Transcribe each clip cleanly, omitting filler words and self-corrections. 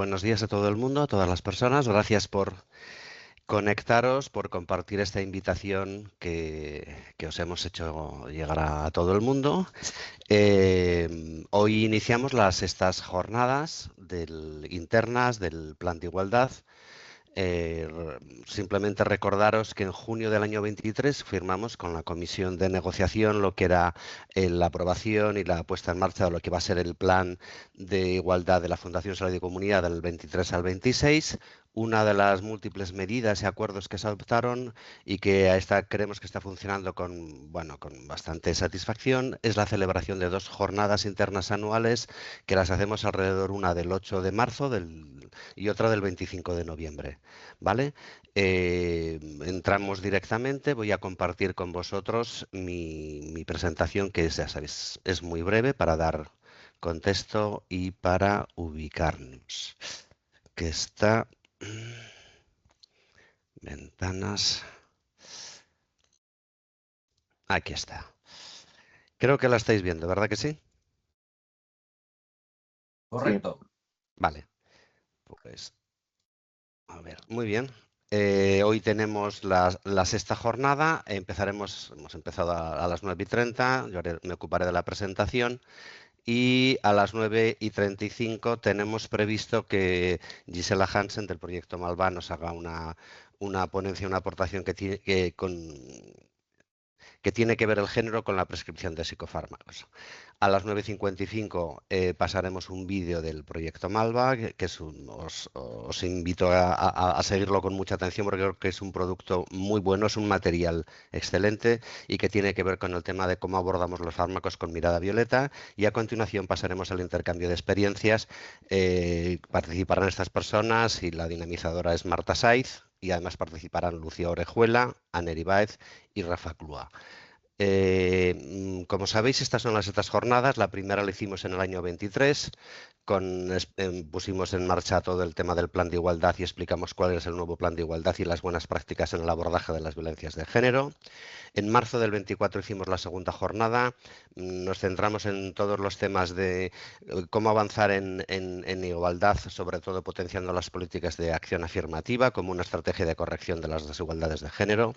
buenos días a todo el mundo, a todas las personas. Gracias por conectaros, por compartir esta invitación que os hemos hecho llegar a todo el mundo. Hoy iniciamos estas jornadas internas del Plan de Igualdad. Simplemente recordaros que en junio del año 23 firmamos con la Comisión de Negociación lo que era la aprobación y la puesta en marcha de lo que va a ser el Plan de Igualdad de la Fundación Salud y Comunidad del 23 al 26. Una de las múltiples medidas y acuerdos que se adoptaron y que creemos que está funcionando con bastante satisfacción es la celebración de 2 jornadas internas anuales que las hacemos alrededor, una del 8 de marzo y otra del 25 de noviembre. ¿Vale? Entramos directamente, voy a compartir con vosotros mi presentación, que ya sabéis, es muy breve para dar contexto y para ubicarnos. Que está... Ventanas... Aquí está. Creo que la estáis viendo, ¿verdad que sí? Correcto. Vale. Pues, a ver, muy bien. Hoy tenemos la sexta jornada. Hemos empezado a las 9:30. Yo me ocuparé de la presentación. Y a las 9:35 tenemos previsto que Gisela Hansen, del proyecto Malva, nos haga una ponencia, una aportación que tiene que ver el género con la prescripción de psicofármacos. A las 9:55 pasaremos un vídeo del proyecto Malva, os invito a seguirlo con mucha atención porque creo que es un producto muy bueno, es un material excelente y que tiene que ver con el tema de cómo abordamos los fármacos con mirada violeta. Y a continuación pasaremos al intercambio de experiencias. Participarán estas personas y la dinamizadora es Marta Saiz, y además participarán Lucía Orejuela, Aneri Baez y Rafa Clua. Como sabéis, estas son estas jornadas. La primera la hicimos en el año 23, pusimos en marcha todo el tema del plan de igualdad y explicamos cuál es el nuevo plan de igualdad y las buenas prácticas en el abordaje de las violencias de género. En marzo del 24 hicimos la segunda jornada. Nos centramos en todos los temas de cómo avanzar en igualdad, sobre todo potenciando las políticas de acción afirmativa como una estrategia de corrección de las desigualdades de género.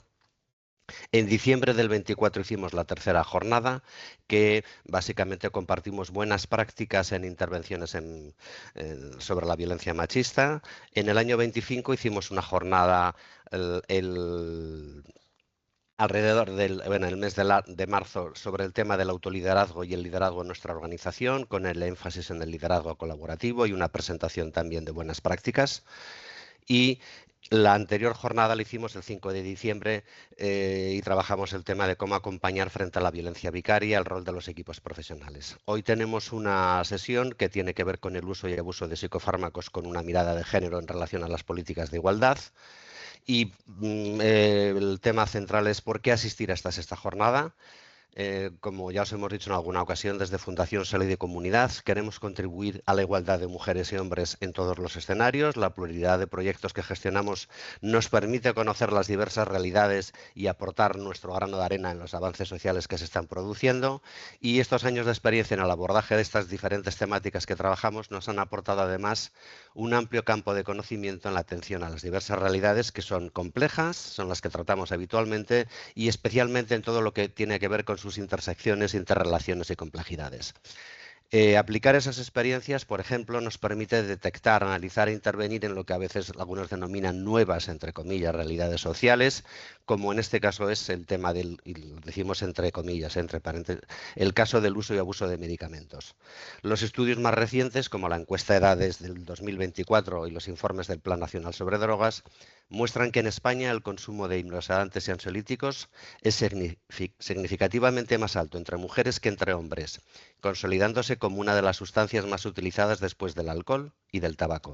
En diciembre del 24 hicimos la tercera jornada, que básicamente compartimos buenas prácticas en intervenciones sobre la violencia machista. En el año 25 hicimos una jornada alrededor el mes de marzo sobre el tema del autoliderazgo y el liderazgo en nuestra organización, con el énfasis en el liderazgo colaborativo y una presentación también de buenas prácticas. Y la anterior jornada la hicimos el 5 de diciembre y trabajamos el tema de cómo acompañar frente a la violencia vicaria, el rol de los equipos profesionales. Hoy tenemos una sesión que tiene que ver con el uso y abuso de psicofármacos con una mirada de género en relación a las políticas de igualdad. Y el tema central es por qué asistir a esta jornada. Como ya os hemos dicho en alguna ocasión, desde Fundación Salud y Comunidad queremos contribuir a la igualdad de mujeres y hombres en todos los escenarios. La pluralidad de proyectos que gestionamos nos permite conocer las diversas realidades y aportar nuestro grano de arena en los avances sociales que se están produciendo. Y estos años de experiencia en el abordaje de estas diferentes temáticas que trabajamos nos han aportado además un amplio campo de conocimiento en la atención a las diversas realidades que son complejas, son las que tratamos habitualmente y especialmente en todo lo que tiene que ver con sus intersecciones, interrelaciones y complejidades. Aplicar esas experiencias, por ejemplo, nos permite detectar, analizar e intervenir en lo que a veces algunos denominan nuevas, entre comillas, realidades sociales, como en este caso es el tema y lo decimos entre comillas, entre paréntesis, el caso del uso y abuso de medicamentos. Los estudios más recientes, como la encuesta de edades del 2024 y los informes del Plan Nacional sobre Drogas, muestran que en España el consumo de hipnosedantes y ansiolíticos es significativamente más alto entre mujeres que entre hombres, consolidándose como una de las sustancias más utilizadas después del alcohol y del tabaco.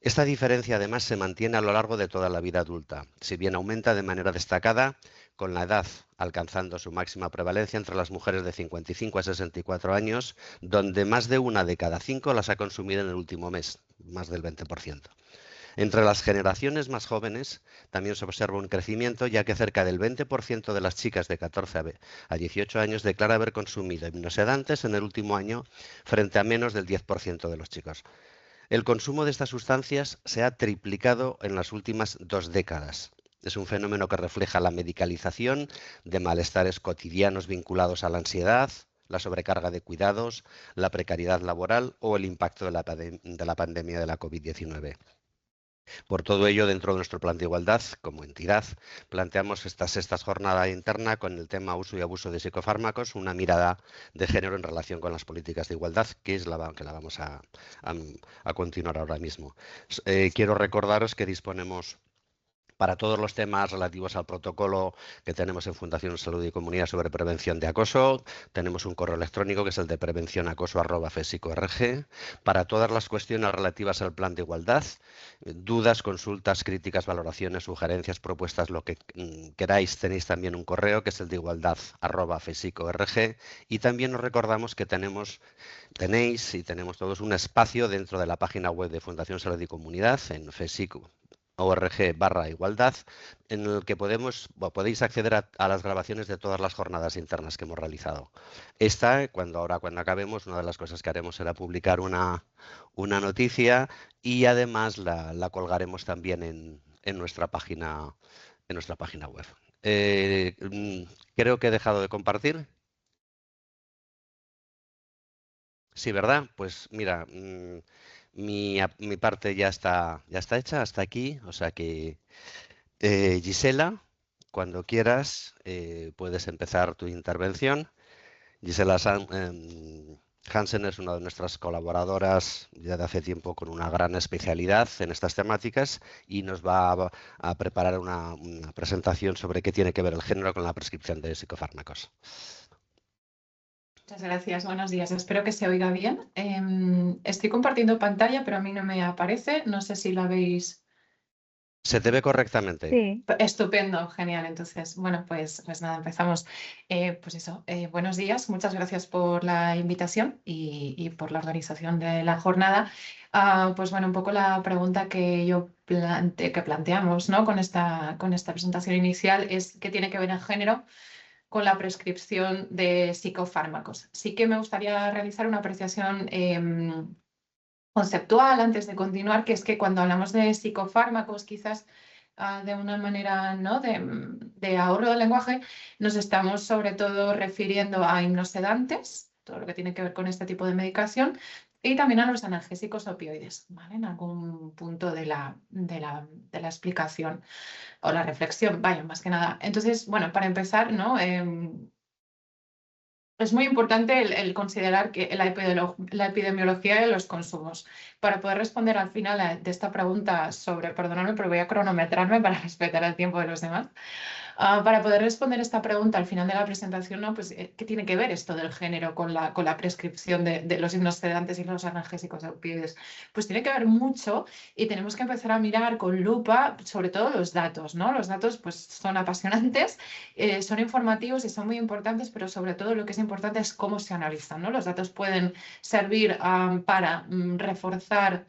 Esta diferencia además se mantiene a lo largo de toda la vida adulta, si bien aumenta de manera destacada con la edad, alcanzando su máxima prevalencia entre las mujeres de 55 a 64 años, donde más de 1 de cada 5 las ha consumido en el último mes, más del 20%. Entre las generaciones más jóvenes también se observa un crecimiento, ya que cerca del 20% de las chicas de 14 a 18 años declara haber consumido hipnosedantes en el último año, frente a menos del 10% de los chicos. El consumo de estas sustancias se ha triplicado en las últimas 2 décadas. Es un fenómeno que refleja la medicalización de malestares cotidianos vinculados a la ansiedad, la sobrecarga de cuidados, la precariedad laboral o el impacto de la pandemia de la COVID-19. Por todo ello, dentro de nuestro plan de igualdad, como entidad, planteamos esta sexta jornada interna con el tema uso y abuso de psicofármacos, una mirada de género en relación con las políticas de igualdad, que es la que la vamos a continuar ahora mismo. Quiero recordaros que disponemos para todos los temas relativos al protocolo que tenemos en Fundación Salud y Comunidad sobre prevención de acoso. Tenemos un correo electrónico que es el de prevencionacoso@fesico.org. Para todas las cuestiones relativas al plan de igualdad, dudas, consultas, críticas, valoraciones, sugerencias, propuestas, lo que queráis, tenéis también un correo que es el de igualdad@fesico.org. Y también os recordamos que tenemos todos un espacio dentro de la página web de Fundación Salud y Comunidad en fesico.org/igualdad, en el que podéis acceder a las grabaciones de todas las jornadas internas que hemos realizado. Cuando acabemos, una de las cosas que haremos será publicar una noticia y además la colgaremos también en nuestra página web. Creo que he dejado de compartir. Sí, ¿verdad? Pues mira, mi parte ya está hecha hasta aquí, o sea que Gisela, cuando quieras, puedes empezar tu intervención. Gisela Hansen es una de nuestras colaboradoras ya de hace tiempo con una gran especialidad en estas temáticas y nos va a preparar una presentación sobre qué tiene que ver el género con la prescripción de psicofármacos. Muchas gracias, buenos días. Espero que se oiga bien. Estoy compartiendo pantalla, pero a mí no me aparece. No sé si la veis. Se te ve correctamente. Sí. Estupendo, genial. Entonces, bueno, pues nada, empezamos. Pues eso, buenos días. Muchas gracias por la invitación y por la organización de la jornada. Pues bueno, un poco la pregunta que planteamos, ¿no? con esta presentación inicial es qué tiene que ver el género con la prescripción de psicofármacos. Sí que me gustaría realizar una apreciación conceptual antes de continuar, que es que cuando hablamos de psicofármacos, quizás de una manera, ¿no? de ahorro del lenguaje, nos estamos sobre todo refiriendo a hipnosedantes, todo lo que tiene que ver con este tipo de medicación, y también a los analgésicos opioides, ¿vale? En algún punto de la explicación o la reflexión, vaya, más que nada. Entonces, bueno, para empezar, ¿no? Es muy importante el considerar que la epidemiología de los consumos. Para poder responder al final de esta pregunta sobre, perdonadme, pero voy a cronometrarme para respetar el tiempo de los demás. Para poder responder esta pregunta al final de la presentación, ¿no? Pues, ¿qué tiene que ver esto del género con la prescripción de los hipnosedantes y los analgésicos opioides? Pues tiene que ver mucho y tenemos que empezar a mirar con lupa, sobre todo los datos, ¿no? Los datos pues, son apasionantes, son informativos y son muy importantes, pero sobre todo lo que es importante es cómo se analizan, ¿no? Los datos pueden servir para reforzar,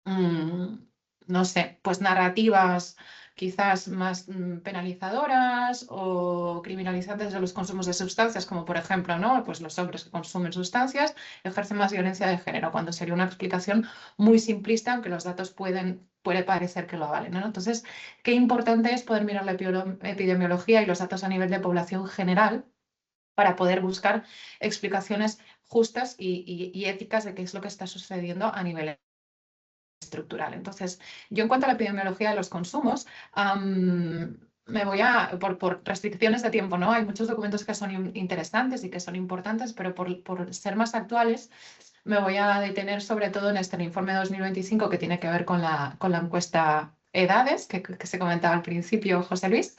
no sé, pues narrativas quizás más penalizadoras o criminalizantes de los consumos de sustancias, como por ejemplo, ¿no? Pues los hombres que consumen sustancias ejercen más violencia de género, cuando sería una explicación muy simplista, aunque los datos puede parecer que lo avalen, ¿no? Entonces, qué importante es poder mirar la epidemiología y los datos a nivel de población general para poder buscar explicaciones justas y éticas de qué es lo que está sucediendo a nivel estructural. Entonces, yo en cuanto a la epidemiología de los consumos, me voy por restricciones de tiempo, ¿no? Hay muchos documentos que son interesantes y que son importantes, pero por ser más actuales, me voy a detener sobre todo en el informe 2025 que tiene que ver con la encuesta Edades, que se comentaba al principio, José Luis.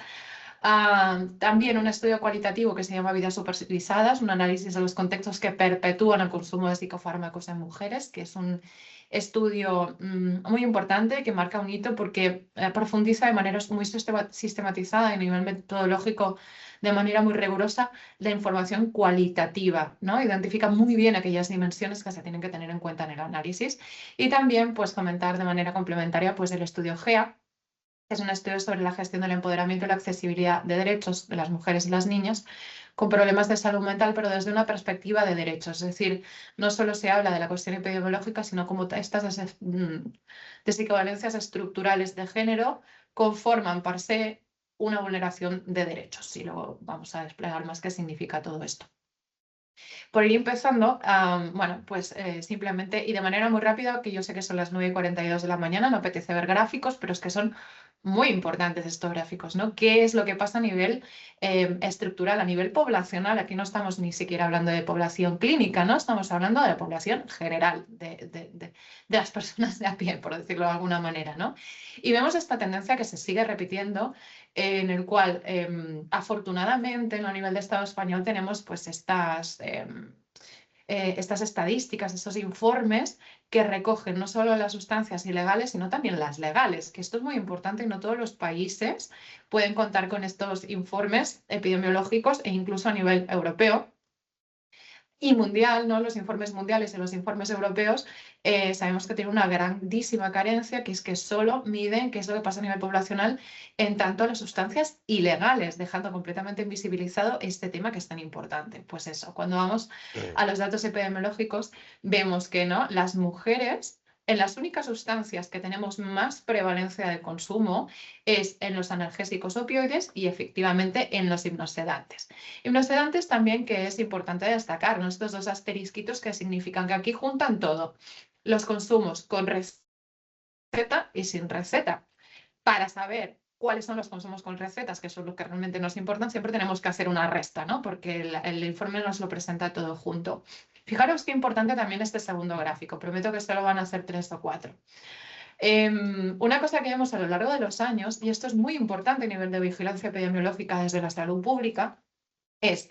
También un estudio cualitativo que se llama Vidas supervisadas, un análisis de los contextos que perpetúan el consumo de psicofármacos en mujeres, que es un estudio muy importante que marca un hito porque profundiza de manera muy sistematizada y a nivel metodológico de manera muy rigurosa la información cualitativa, ¿no? Identifica muy bien aquellas dimensiones que se tienen que tener en cuenta en el análisis y también pues comentar de manera complementaria pues el estudio GEA, que es un estudio sobre la gestión del empoderamiento y la accesibilidad de derechos de las mujeres y las niñas, con problemas de salud mental, pero desde una perspectiva de derechos. Es decir, no solo se habla de la cuestión epidemiológica, sino como estas desequivalencias estructurales de género conforman per se una vulneración de derechos. Y luego vamos a desplegar más qué significa todo esto. Por ir empezando, bueno, pues simplemente y de manera muy rápida, que yo sé que son las 9:42 de la mañana, no apetece ver gráficos, pero es que son muy importantes estos gráficos, ¿no? ¿Qué es lo que pasa a nivel estructural, a nivel poblacional? Aquí no estamos ni siquiera hablando de población clínica, ¿no? Estamos hablando de la población general, de las personas de a pie, por decirlo de alguna manera, ¿no? Y vemos esta tendencia que se sigue repitiendo, en el cual, afortunadamente, a nivel de Estado español tenemos pues estas estadísticas, estos informes que recogen no solo las sustancias ilegales, sino también las legales, que esto es muy importante y no todos los países pueden contar con estos informes epidemiológicos e incluso a nivel europeo y mundial, ¿no? Los informes mundiales y los informes europeos sabemos que tienen una grandísima carencia, que es que solo miden qué es lo que pasa a nivel poblacional en tanto a las sustancias ilegales, dejando completamente invisibilizado este tema que es tan importante. Pues eso, cuando vamos a los datos epidemiológicos, vemos que, ¿no?, las mujeres, en las únicas sustancias que tenemos más prevalencia de consumo es en los analgésicos opioides y efectivamente en los hipnosedantes. Hipnosedantes también, que es importante destacar, ¿no?, estos dos asterisquitos que significan que aquí juntan todo, los consumos con receta y sin receta. Para saber cuáles son los consumos con recetas, que son los que realmente nos importan, siempre tenemos que hacer una resta, ¿no?, porque el informe nos lo presenta todo junto. Fijaros qué importante también este segundo gráfico, prometo que solo van a hacer 3 o 4. Una cosa que vemos a lo largo de los años, y esto es muy importante a nivel de vigilancia epidemiológica desde la salud pública, es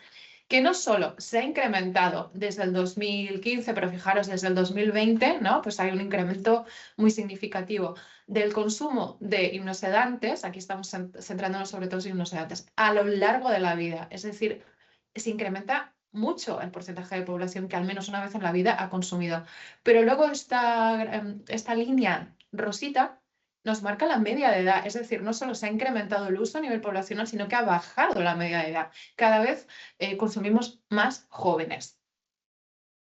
que no solo se ha incrementado desde el 2015, pero fijaros, desde el 2020, ¿no?, pues hay un incremento muy significativo del consumo de hipnosedantes, aquí estamos centrándonos sobre todo en hipnosedantes, a lo largo de la vida. Es decir, se incrementa mucho el porcentaje de población que al menos una vez en la vida ha consumido. Pero luego esta línea rosita nos marca la media de edad, es decir, no solo se ha incrementado el uso a nivel poblacional, sino que ha bajado la media de edad. Cada vez consumimos más jóvenes.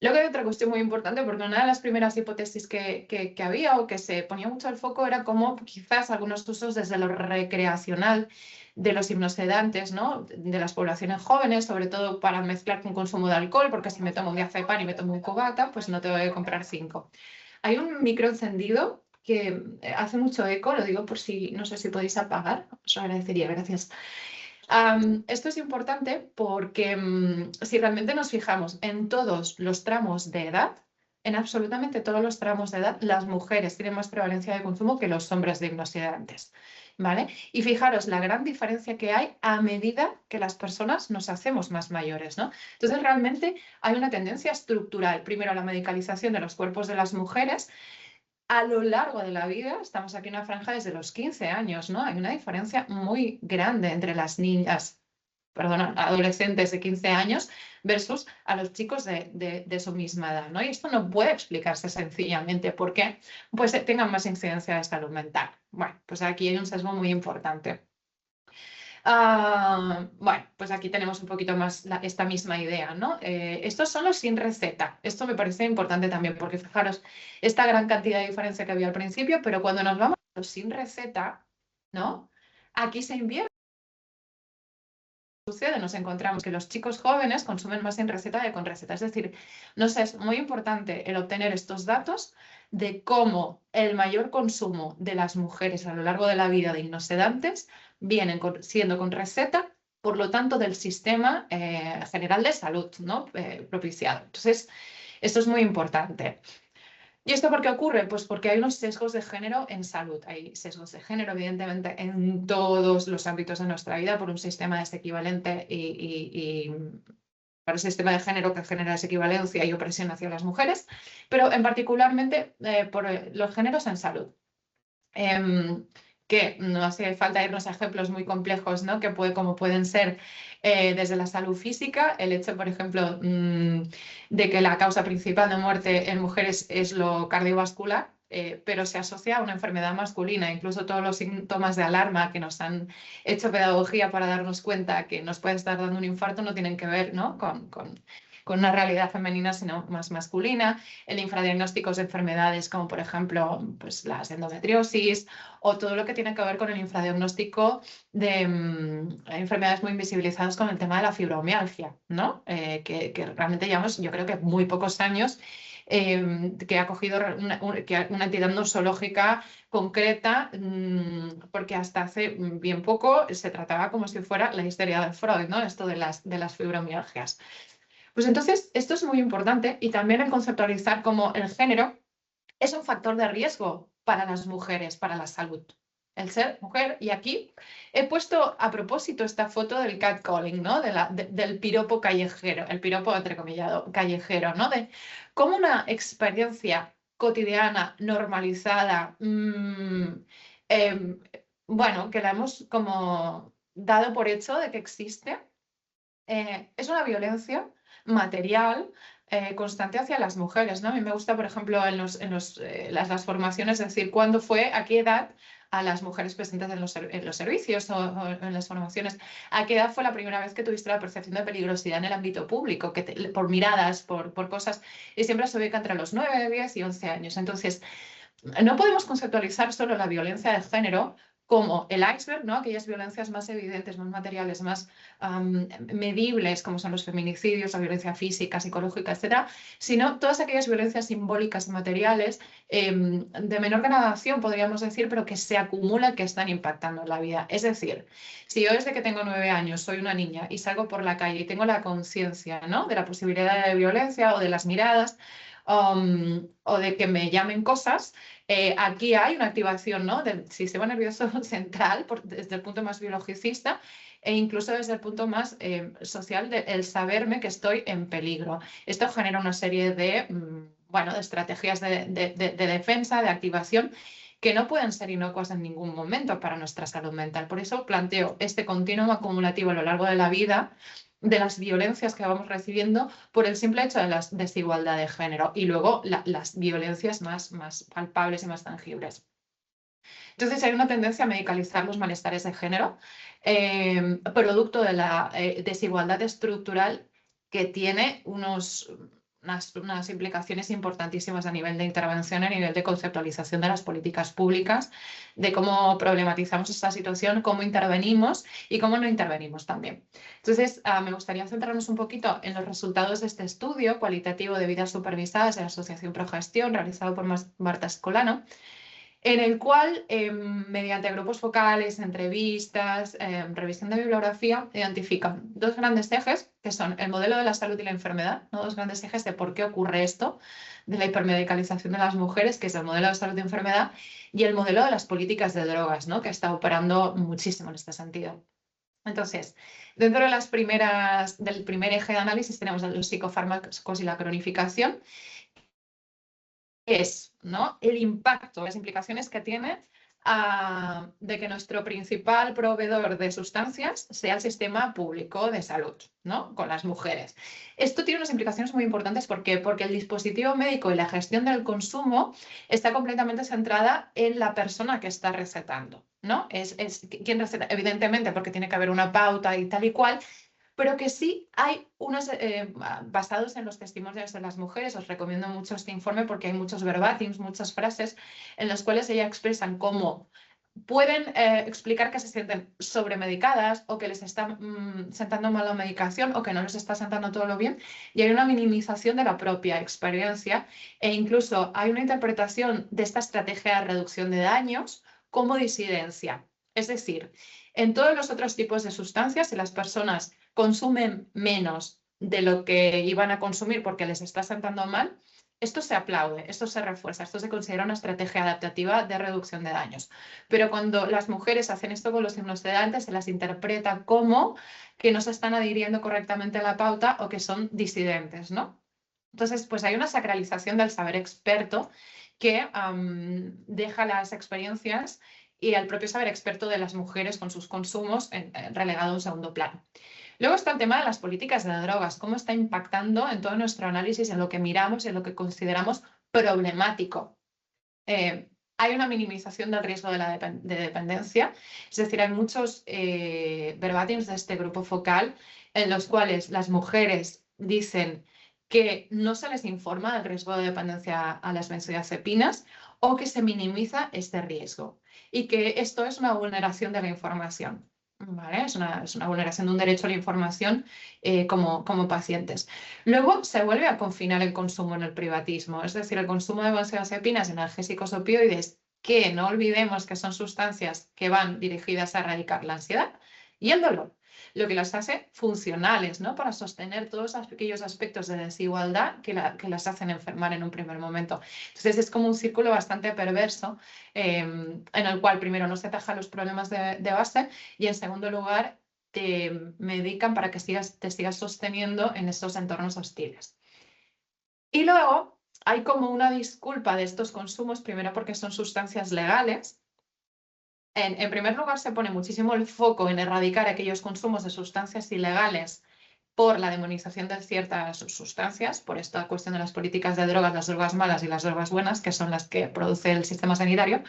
Luego hay otra cuestión muy importante, porque una de las primeras hipótesis que había o que se ponía mucho al foco era cómo quizás algunos usos desde lo recreacional de los hipnosedantes, ¿no?, de las poblaciones jóvenes, sobre todo para mezclar con consumo de alcohol, porque si me tomo un diazepam y me tomo un cubata, pues no tengo que comprar 5. Hay un micro encendido que hace mucho eco, lo digo por si, no sé si podéis apagar, os agradecería, gracias. Esto es importante porque si realmente nos fijamos en todos los tramos de edad, en absolutamente todos los tramos de edad, las mujeres tienen más prevalencia de consumo que los hombres de hipnosedantes, ¿vale? Y fijaros la gran diferencia que hay a medida que las personas nos hacemos más mayores, ¿no? Entonces, realmente hay una tendencia estructural. Primero, a la medicalización de los cuerpos de las mujeres. A lo largo de la vida, estamos aquí en una franja desde los 15 años, ¿no? Hay una diferencia muy grande entre las niñas, perdón, adolescentes de 15 años versus a los chicos de su misma edad, ¿no? Y esto no puede explicarse sencillamente porque pues, tengan más incidencia de salud mental. Bueno, pues aquí hay un sesgo muy importante. Bueno, pues aquí tenemos un poquito más esta misma idea, ¿no? Estos son los sin receta. Esto me parece importante también porque fijaros esta gran cantidad de diferencia que había al principio, pero cuando nos vamos a los sin receta, ¿no?, aquí se invierte. Sucede, nos encontramos que los chicos jóvenes consumen más sin receta que con receta. Es decir, nos es muy importante el obtener estos datos de cómo el mayor consumo de las mujeres a lo largo de la vida de hipnosedantes vienen siendo con receta, por lo tanto, del sistema general de salud, ¿no?, propiciado. Entonces, esto es muy importante. ¿Y esto por qué ocurre? Pues porque hay unos sesgos de género en salud. Hay sesgos de género, evidentemente, en todos los ámbitos de nuestra vida por un sistema desequivalente y para el sistema de género que genera desequivalencia y opresión hacia las mujeres, pero en particularmente por los géneros en salud. Que no hace falta irnos a ejemplos muy complejos, ¿no?, como pueden ser desde la salud física, el hecho, por ejemplo, de que la causa principal de muerte en mujeres es lo cardiovascular. pero se asocia a una enfermedad masculina. Incluso todos los síntomas de alarma que nos han hecho pedagogía para darnos cuenta que nos puede estar dando un infarto no tienen que ver, ¿no?, con una realidad femenina, sino más masculina. El infradiagnósticos de enfermedades como, por ejemplo, pues, las endometriosis, o todo lo que tiene que ver con el infradiagnóstico de enfermedades muy invisibilizadas con el tema de la fibromialgia, ¿no? Que realmente llevamos, yo creo que muy pocos años, que ha cogido una entidad nosológica concreta, porque hasta hace bien poco se trataba como si fuera la histeria de Freud, ¿no? Esto de las fibromialgias. Pues entonces, esto es muy importante, y también el conceptualizar cómo el género es un factor de riesgo para las mujeres, para la salud. El ser mujer, y aquí he puesto a propósito esta foto del catcalling, ¿no? Del piropo callejero, el piropo entrecomillado callejero, ¿no? De cómo una experiencia cotidiana, normalizada, bueno, que la hemos como dado por hecho de que existe, es una violencia material constante hacia las mujeres, ¿no? A mí me gusta, por ejemplo, en las formaciones, decir cuándo fue, a qué edad, a las mujeres presentes en los servicios o en las formaciones, a qué edad fue la primera vez que tuviste la percepción de peligrosidad en el ámbito público, por miradas, por cosas, y siempre se ubica entre los 9, 10 y 11 años. Entonces, no podemos conceptualizar solo la violencia de género como el iceberg, ¿no? Aquellas violencias más evidentes, más materiales, más medibles, como son los feminicidios, la violencia física, psicológica, etcétera, sino todas aquellas violencias simbólicas y materiales de menor gradación, podríamos decir, pero que se acumulan, que están impactando en la vida. Es decir, si yo desde que tengo 9 años soy una niña y salgo por la calle y tengo la conciencia, ¿no?, de la posibilidad de violencia o de las miradas, o de que me llamen cosas, aquí hay una activación, ¿no?, del sistema nervioso central desde el punto más biologicista, e incluso desde el punto más social, el saberme que estoy en peligro. Esto genera una serie de, bueno, de estrategias de defensa, de activación, que no pueden ser inocuas en ningún momento para nuestra salud mental. Por eso planteo este continuum acumulativo a lo largo de la vida de las violencias que vamos recibiendo por el simple hecho de la desigualdad de género, y luego las violencias más palpables y más tangibles. Entonces hay una tendencia a medicalizar los malestares de género, producto de la desigualdad estructural, que tiene unas implicaciones importantísimas a nivel de intervención, a nivel de conceptualización de las políticas públicas, de cómo problematizamos esta situación, cómo intervenimos y cómo no intervenimos también. Entonces, me gustaría centrarnos un poquito en los resultados de este estudio cualitativo de vidas supervisadas de la Asociación Progestión, realizado por Marta Escolano, en el cual, mediante grupos focales, entrevistas, revisión de bibliografía, identifican dos grandes ejes, que son el modelo de la salud y la enfermedad, ¿no? Dos grandes ejes de por qué ocurre esto, de la hipermedicalización de las mujeres, que es el modelo de salud y enfermedad, y el modelo de las políticas de drogas, ¿no?, que está operando muchísimo en este sentido. Entonces, dentro de del primer eje de análisis tenemos los psicofármacos y la cronificación, es, ¿no?, el impacto, las implicaciones que tiene de que nuestro principal proveedor de sustancias sea el sistema público de salud, ¿no?, con las mujeres. Esto tiene unas implicaciones muy importantes. ¿Por qué? Porque el dispositivo médico y la gestión del consumo está completamente centrada en la persona que está recetando, ¿no? Es quien receta, evidentemente, porque tiene que haber una pauta y tal y cual, pero que sí hay unos basados en los testimonios de las mujeres. Os recomiendo mucho este informe porque hay muchos verbatims, muchas frases en las cuales ellas expresan cómo pueden explicar que se sienten sobremedicadas, o que les está sentando mal la medicación, o que no les está sentando todo lo bien, y hay una minimización de la propia experiencia, e incluso hay una interpretación de esta estrategia de reducción de daños como disidencia. Es decir, en todos los otros tipos de sustancias, si las personas consumen menos de lo que iban a consumir porque les está sentando mal, esto se aplaude, esto se refuerza, esto se considera una estrategia adaptativa de reducción de daños. Pero cuando las mujeres hacen esto con los hipnosedantes, se las interpreta como que no se están adhiriendo correctamente a la pauta o que son disidentes, ¿no? Entonces, pues hay una sacralización del saber experto que deja las experiencias y el propio saber experto de las mujeres con sus consumos relegado a un segundo plano. Luego está el tema de las políticas de drogas, cómo está impactando en todo nuestro análisis, en lo que miramos y en lo que consideramos problemático. hay una minimización del riesgo de dependencia, es decir, hay muchos verbatims de este grupo focal en los cuales las mujeres dicen que no se les informa del riesgo de dependencia a las benzodiazepinas o que se minimiza este riesgo y que esto es una vulneración de la información. ¿Vale? Es una vulneración de un derecho a la información como pacientes. Luego se vuelve a confinar el consumo en el privatismo, es decir, el consumo de benzodiazepinas, analgésicos, opioides, que no olvidemos que son sustancias que van dirigidas a erradicar la ansiedad y el dolor, lo que las hace funcionales, ¿no? Para sostener todos aquellos aspectos de desigualdad que las hacen enfermar en un primer momento. Entonces es como un círculo bastante perverso en el cual primero no se atajan los problemas de base y en segundo lugar te medican para que te sigas sosteniendo en estos entornos hostiles. Y luego hay como una disculpa de estos consumos, primero porque son sustancias legales. En primer lugar, se pone muchísimo el foco en erradicar aquellos consumos de sustancias ilegales por la demonización de ciertas sustancias, por esta cuestión de las políticas de drogas, las drogas malas y las drogas buenas, que son las que produce el sistema sanitario.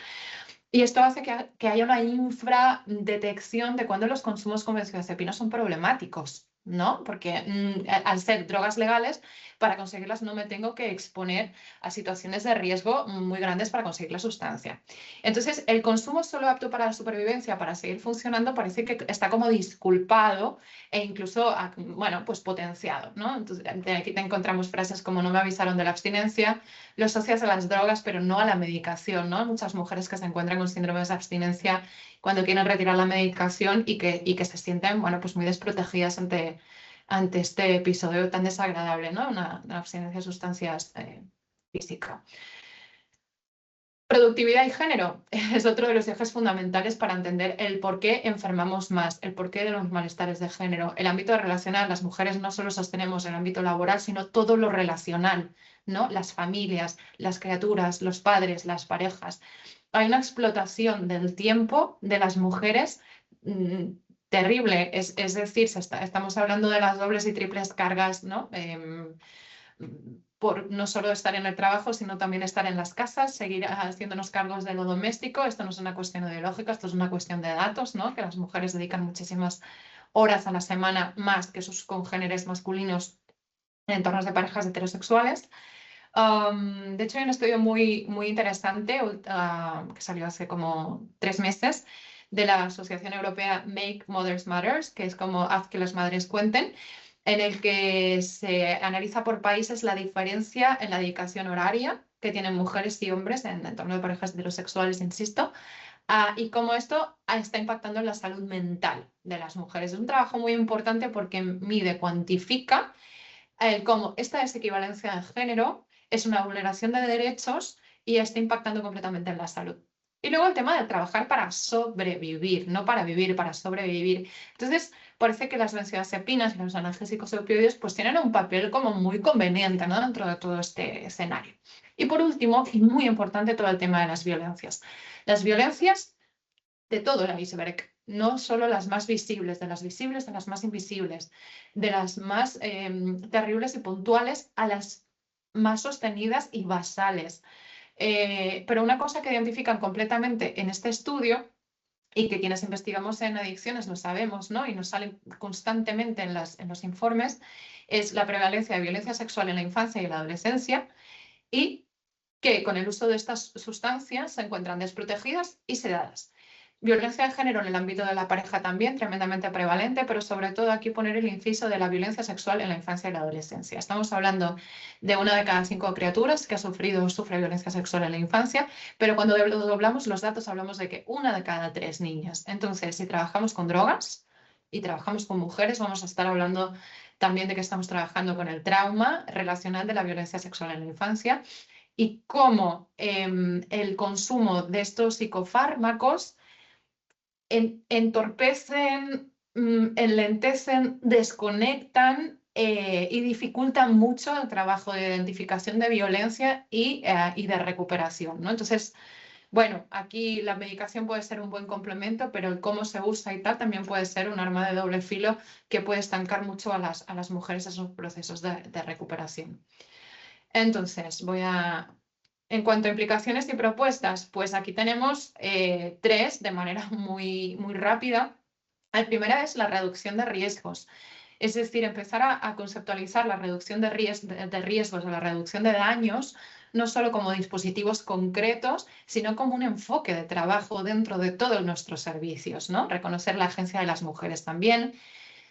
Y esto hace que haya una infradetección de cuando los consumos con benzodiazepinas son problemáticos, ¿no? Porque al ser drogas legales, para conseguirlas no me tengo que exponer a situaciones de riesgo muy grandes para conseguir la sustancia. Entonces, el consumo solo apto para la supervivencia, para seguir funcionando, parece que está como disculpado e incluso, bueno, pues potenciado, ¿no? Entonces, aquí te encontramos frases como no me avisaron de la abstinencia, lo asocias a las drogas, pero no a la medicación, ¿no? Hay muchas mujeres que se encuentran con síndromes de abstinencia cuando quieren retirar la medicación y que se sienten, bueno, pues muy desprotegidas ante este episodio tan desagradable, ¿no? Una abstinencia de sustancias física. Productividad y género es otro de los ejes fundamentales para entender el por qué enfermamos más, el porqué de los malestares de género. El ámbito relacional, las mujeres no solo sostenemos el ámbito laboral, sino todo lo relacional, ¿no? Las familias, las criaturas, los padres, las parejas. Hay una explotación del tiempo de las mujeres terrible, es decir, estamos hablando de las dobles y triples cargas, ¿no? Por no solo estar en el trabajo, sino también estar en las casas, seguir haciéndonos cargos de lo doméstico. Esto no es una cuestión ideológica, esto es una cuestión de datos, ¿no? Que las mujeres dedican muchísimas horas a la semana más que sus congéneres masculinos en entornos de parejas heterosexuales. De hecho, hay un estudio muy, muy interesante que salió hace como 3 meses de la Asociación Europea Make Mothers Matters, que es como haz que las madres cuenten, en el que se analiza por países la diferencia en la dedicación horaria que tienen mujeres y hombres en entorno de parejas heterosexuales, insisto, y cómo esto está impactando en la salud mental de las mujeres. Es un trabajo muy importante porque mide, cuantifica cómo esta desequivalencia de género es una vulneración de derechos y está impactando completamente en la salud. Y luego el tema de trabajar para sobrevivir, no para vivir, para sobrevivir. Entonces, parece que las benzodiazepinas y los analgésicos y opioides pues tienen un papel como muy conveniente, ¿no? Dentro de todo este escenario. Y por último, y muy importante, todo el tema de las violencias. Las violencias de todo el iceberg, no solo las más visibles, de las más invisibles, de las más terribles y puntuales a las más sostenidas y basales. Pero una cosa que identifican completamente en este estudio y que quienes investigamos en adicciones lo sabemos, ¿no? Y nos salen constantemente en los informes, es la prevalencia de violencia sexual en la infancia y en la adolescencia y que con el uso de estas sustancias se encuentran desprotegidas y sedadas. Violencia de género en el ámbito de la pareja también, tremendamente prevalente, pero sobre todo aquí poner el inciso de la violencia sexual en la infancia y la adolescencia. Estamos hablando de 1 de cada 5 criaturas que ha sufrido o sufre violencia sexual en la infancia, pero cuando doblamos los datos hablamos de que 1 de cada 3 niñas. Entonces, si trabajamos con drogas y trabajamos con mujeres, vamos a estar hablando también de que estamos trabajando con el trauma relacional de la violencia sexual en la infancia y cómo el consumo de estos psicofármacos entorpecen, enlentecen, desconectan y dificultan mucho el trabajo de identificación de violencia y de recuperación, ¿no? Entonces, bueno, aquí la medicación puede ser un buen complemento, pero el cómo se usa y tal también puede ser un arma de doble filo que puede estancar mucho a las mujeres en sus procesos de recuperación. Entonces, voy a En cuanto a implicaciones y propuestas, pues aquí tenemos 3 de manera muy, muy rápida. La primera es la reducción de riesgos. Es decir, empezar a conceptualizar la reducción de riesgos o la reducción de daños, no solo como dispositivos concretos, sino como un enfoque de trabajo dentro de todos nuestros servicios, ¿no? Reconocer la agencia de las mujeres también,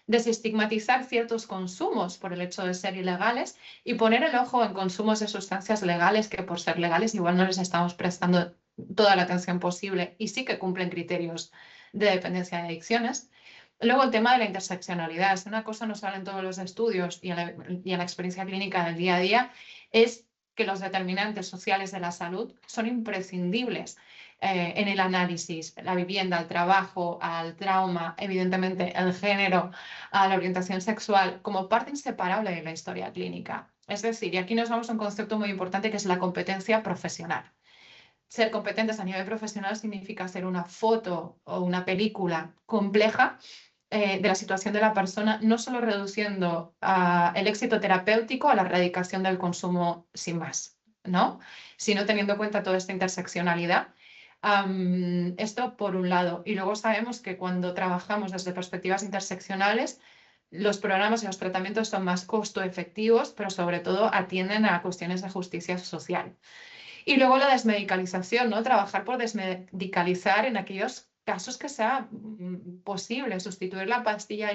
desestigmatizar ciertos consumos por el hecho de ser ilegales y poner el ojo en consumos de sustancias legales que por ser legales igual no les estamos prestando toda la atención posible y sí que cumplen criterios de dependencia de adicciones. Luego el tema de la interseccionalidad, es una cosa no sale en todos los estudios y en la experiencia clínica del día a día, es que los determinantes sociales de la salud son imprescindibles en el análisis, la vivienda, el trabajo, al trauma, evidentemente el género, a la orientación sexual, como parte inseparable de la historia clínica. Es decir, y aquí nos vamos a un concepto muy importante que es la competencia profesional. Ser competentes a nivel profesional significa hacer una foto o una película compleja de la situación de la persona, no solo reduciendo el éxito terapéutico a la erradicación del consumo sin más, ¿no? Sino teniendo en cuenta toda esta interseccionalidad. Esto por un lado. Y luego sabemos que cuando trabajamos desde perspectivas interseccionales, los programas y los tratamientos son más costo efectivos, pero sobre todo atienden a cuestiones de justicia social. Y luego la desmedicalización, ¿no? Trabajar por desmedicalizar en aquellos casos que sea posible, sustituir la pastilla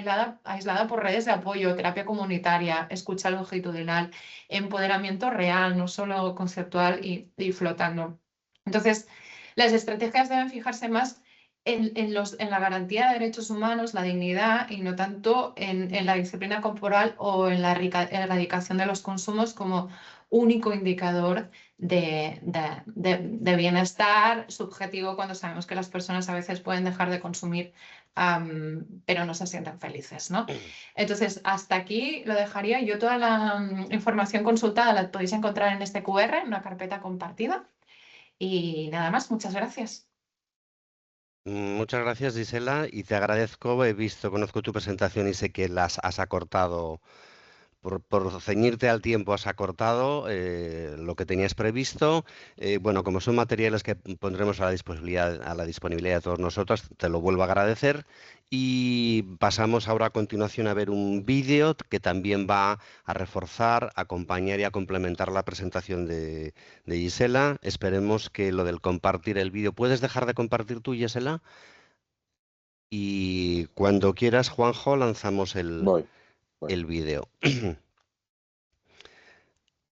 aislada por redes de apoyo, terapia comunitaria, escucha longitudinal, empoderamiento real, no solo conceptual y flotando. Entonces, las estrategias deben fijarse más en la garantía de derechos humanos, la dignidad, y no tanto en la disciplina corporal o en la erradicación de los consumos como único indicador de bienestar subjetivo, cuando sabemos que las personas a veces pueden dejar de consumir, pero no se sienten felices, ¿no? Entonces, hasta aquí lo dejaría. Yo toda la información consultada la podéis encontrar en este QR, en una carpeta compartida. Y nada más, muchas gracias. Muchas gracias, Gisela, y te agradezco. Conozco tu presentación y sé que las has acortado. Por ceñirte al tiempo has acortado lo que tenías previsto. Bueno, como son materiales que pondremos a la disponibilidad de todos nosotros, te lo vuelvo a agradecer. Y pasamos ahora a continuación a ver un vídeo que también va a reforzar, acompañar y a complementar la presentación de Gisela. Esperemos que lo del compartir el vídeo. ¿Puedes dejar de compartir tú, Gisela? Y cuando quieras, Juanjo, lanzamos Voy. el vídeo.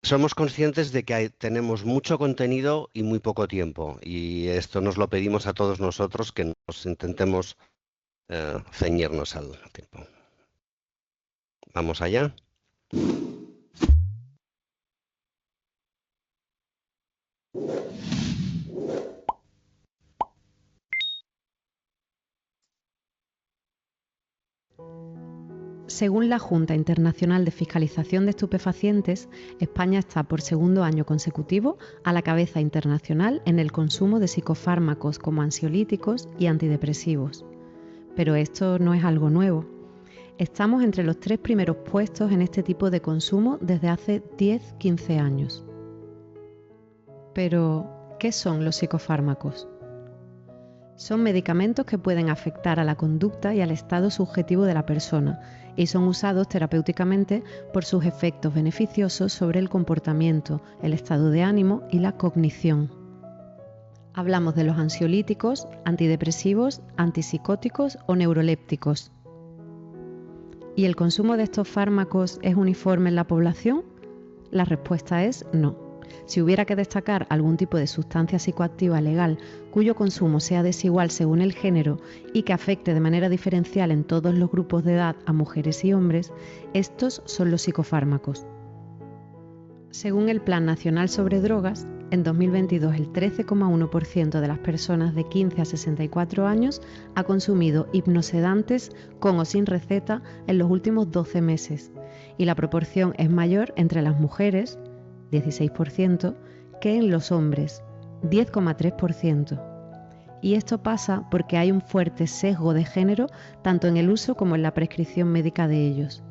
Somos conscientes de que tenemos mucho contenido y muy poco tiempo, y esto nos lo pedimos a todos nosotros, que nos intentemos ceñirnos al tiempo. ¿Vamos allá? Según la Junta Internacional de Fiscalización de Estupefacientes, España está por segundo año consecutivo a la cabeza internacional en el consumo de psicofármacos como ansiolíticos y antidepresivos. Pero esto no es algo nuevo. Estamos entre los 3 primeros puestos en este tipo de consumo desde hace 10-15 años. Pero, ¿qué son los psicofármacos? Son medicamentos que pueden afectar a la conducta y al estado subjetivo de la persona y son usados terapéuticamente por sus efectos beneficiosos sobre el comportamiento, el estado de ánimo y la cognición. Hablamos de los ansiolíticos, antidepresivos, antipsicóticos o neurolépticos. ¿Y el consumo de estos fármacos es uniforme en la población? La respuesta es no. Si hubiera que destacar algún tipo de sustancia psicoactiva legal cuyo consumo sea desigual según el género y que afecte de manera diferencial en todos los grupos de edad a mujeres y hombres, estos son los psicofármacos. Según el Plan Nacional sobre Drogas, en 2022 el 13,1% de las personas de 15 a 64 años ha consumido hipnosedantes con o sin receta en los últimos 12 meses y la proporción es mayor entre las mujeres, 16%, que en los hombres, 10,3%. Y esto pasa porque hay un fuerte sesgo de género tanto en el uso como en la prescripción médica de ellos.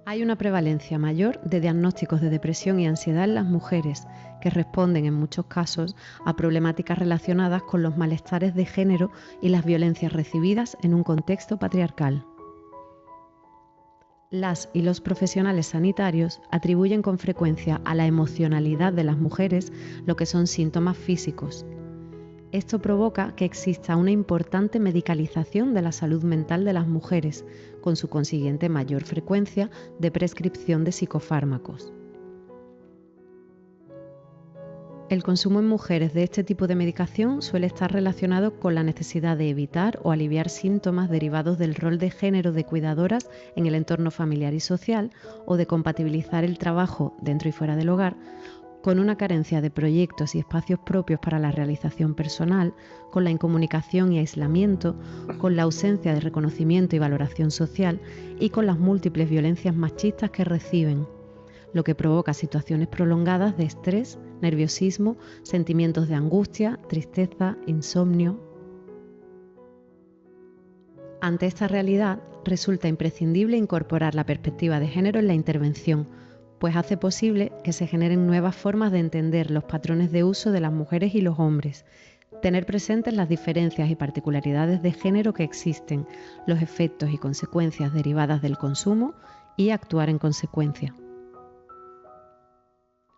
Hay una prevalencia mayor de diagnósticos de depresión y ansiedad en las mujeres, que responden en muchos casos a problemáticas relacionadas con los malestares de género y las violencias recibidas en un contexto patriarcal. Las y los profesionales sanitarios atribuyen con frecuencia a la emocionalidad de las mujeres lo que son síntomas físicos. Esto provoca que exista una importante medicalización de la salud mental de las mujeres, con su consiguiente mayor frecuencia de prescripción de psicofármacos. El consumo en mujeres de este tipo de medicación suele estar relacionado con la necesidad de evitar o aliviar síntomas derivados del rol de género de cuidadoras en el entorno familiar y social, o de compatibilizar el trabajo dentro y fuera del hogar con una carencia de proyectos y espacios propios para la realización personal, con la incomunicación y aislamiento, con la ausencia de reconocimiento y valoración social y con las múltiples violencias machistas que reciben, lo que provoca situaciones prolongadas de estrés, nerviosismo, sentimientos de angustia, tristeza, insomnio. Ante esta realidad, resulta imprescindible incorporar la perspectiva de género en la intervención, pues hace posible que se generen nuevas formas de entender los patrones de uso de las mujeres y los hombres, tener presentes las diferencias y particularidades de género que existen, los efectos y consecuencias derivadas del consumo y actuar en consecuencia.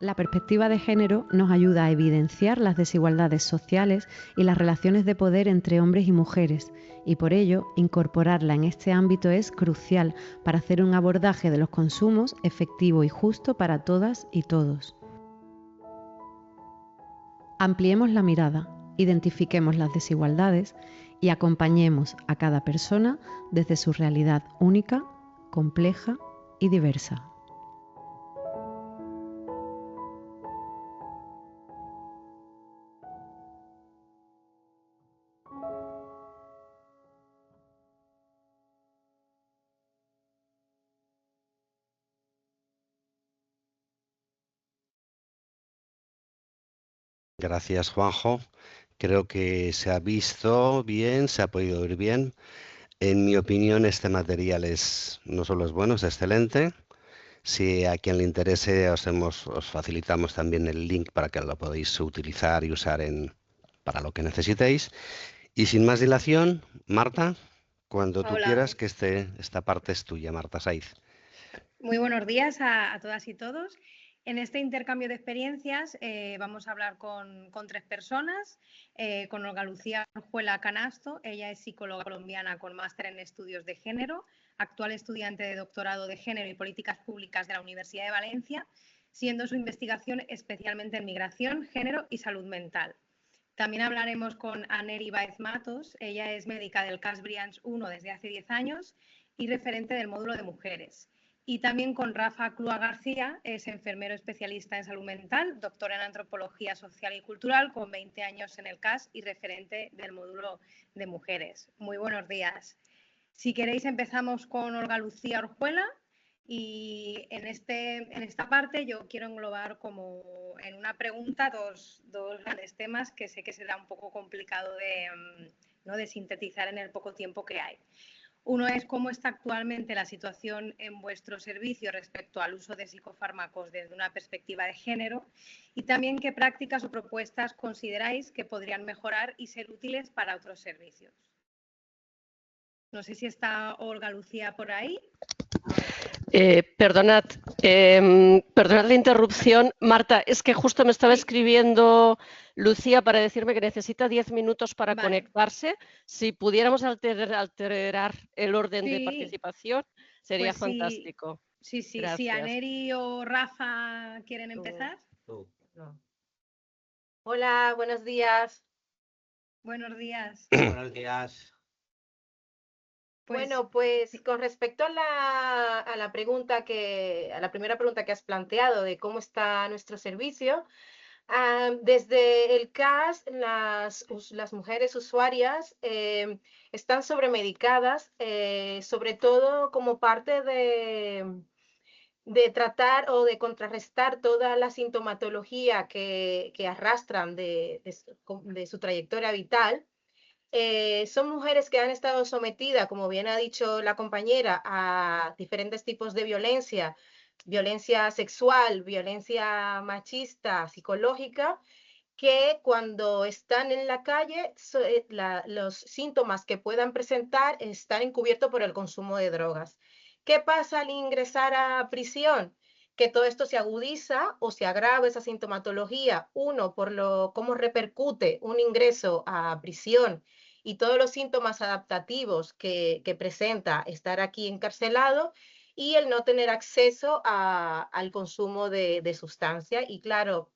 La perspectiva de género nos ayuda a evidenciar las desigualdades sociales y las relaciones de poder entre hombres y mujeres, y por ello incorporarla en este ámbito es crucial para hacer un abordaje de los consumos efectivo y justo para todas y todos. Ampliemos la mirada, identifiquemos las desigualdades y acompañemos a cada persona desde su realidad única, compleja y diversa. Gracias, Juanjo. Creo que se ha visto bien, se ha podido oír bien. En mi opinión, este material no solo es bueno, es excelente. Si a quien le interese, os facilitamos también el link para que lo podáis utilizar y usar para lo que necesitéis. Y sin más dilación, Marta, cuando tú quieras, que esta parte es tuya, Marta Saiz. Muy buenos días a todas y todos. En este intercambio de experiencias vamos a hablar con 3 personas, con Olga Lucía Orjuela Canasto. Ella es psicóloga colombiana con máster en estudios de género, actual estudiante de doctorado de género y políticas públicas de la Universidad de Valencia, siendo su investigación especialmente en migración, género y salud mental. También hablaremos con Aneri Baez Matos. Ella es médica del CAS Brians 1 desde hace 10 años y referente del módulo de mujeres. Y también con Rafa Clua García, es enfermero especialista en salud mental, doctor en antropología social y cultural, con 20 años en el CAS y referente del módulo de mujeres. Muy buenos días. Si queréis, empezamos con Olga Lucía Orjuela. Y en esta parte yo quiero englobar como en una pregunta dos grandes temas que sé que será un poco complicado de sintetizar en el poco tiempo que hay. Uno es cómo está actualmente la situación en vuestro servicio respecto al uso de psicofármacos desde una perspectiva de género, y también qué prácticas o propuestas consideráis que podrían mejorar y ser útiles para otros servicios. No sé si está Olga Lucía por ahí. Perdonad la interrupción. Marta, es que justo me estaba escribiendo Lucía para decirme que necesita 10 minutos para conectarse. Si pudiéramos alterar el orden de participación, sería fantástico. Sí. Si Aneri o Rafa quieren empezar. No. Hola, buenos días. Buenos días. Buenos días. Bueno, pues con respecto a la primera pregunta que has planteado de cómo está nuestro servicio, desde el CAS las mujeres usuarias están sobremedicadas, sobre todo como parte de tratar o de contrarrestar toda la sintomatología que arrastran de su trayectoria vital. son mujeres que han estado sometidas, como bien ha dicho la compañera, a diferentes tipos de violencia, violencia sexual, violencia machista, psicológica, que cuando están en la calle, los síntomas que puedan presentar están encubiertos por el consumo de drogas. ¿Qué pasa al ingresar a prisión? Que todo esto se agudiza o se agrava esa sintomatología, uno, por cómo repercute un ingreso a prisión y todos los síntomas adaptativos que presenta estar aquí encarcelado, y el no tener acceso al consumo de sustancia. Y claro,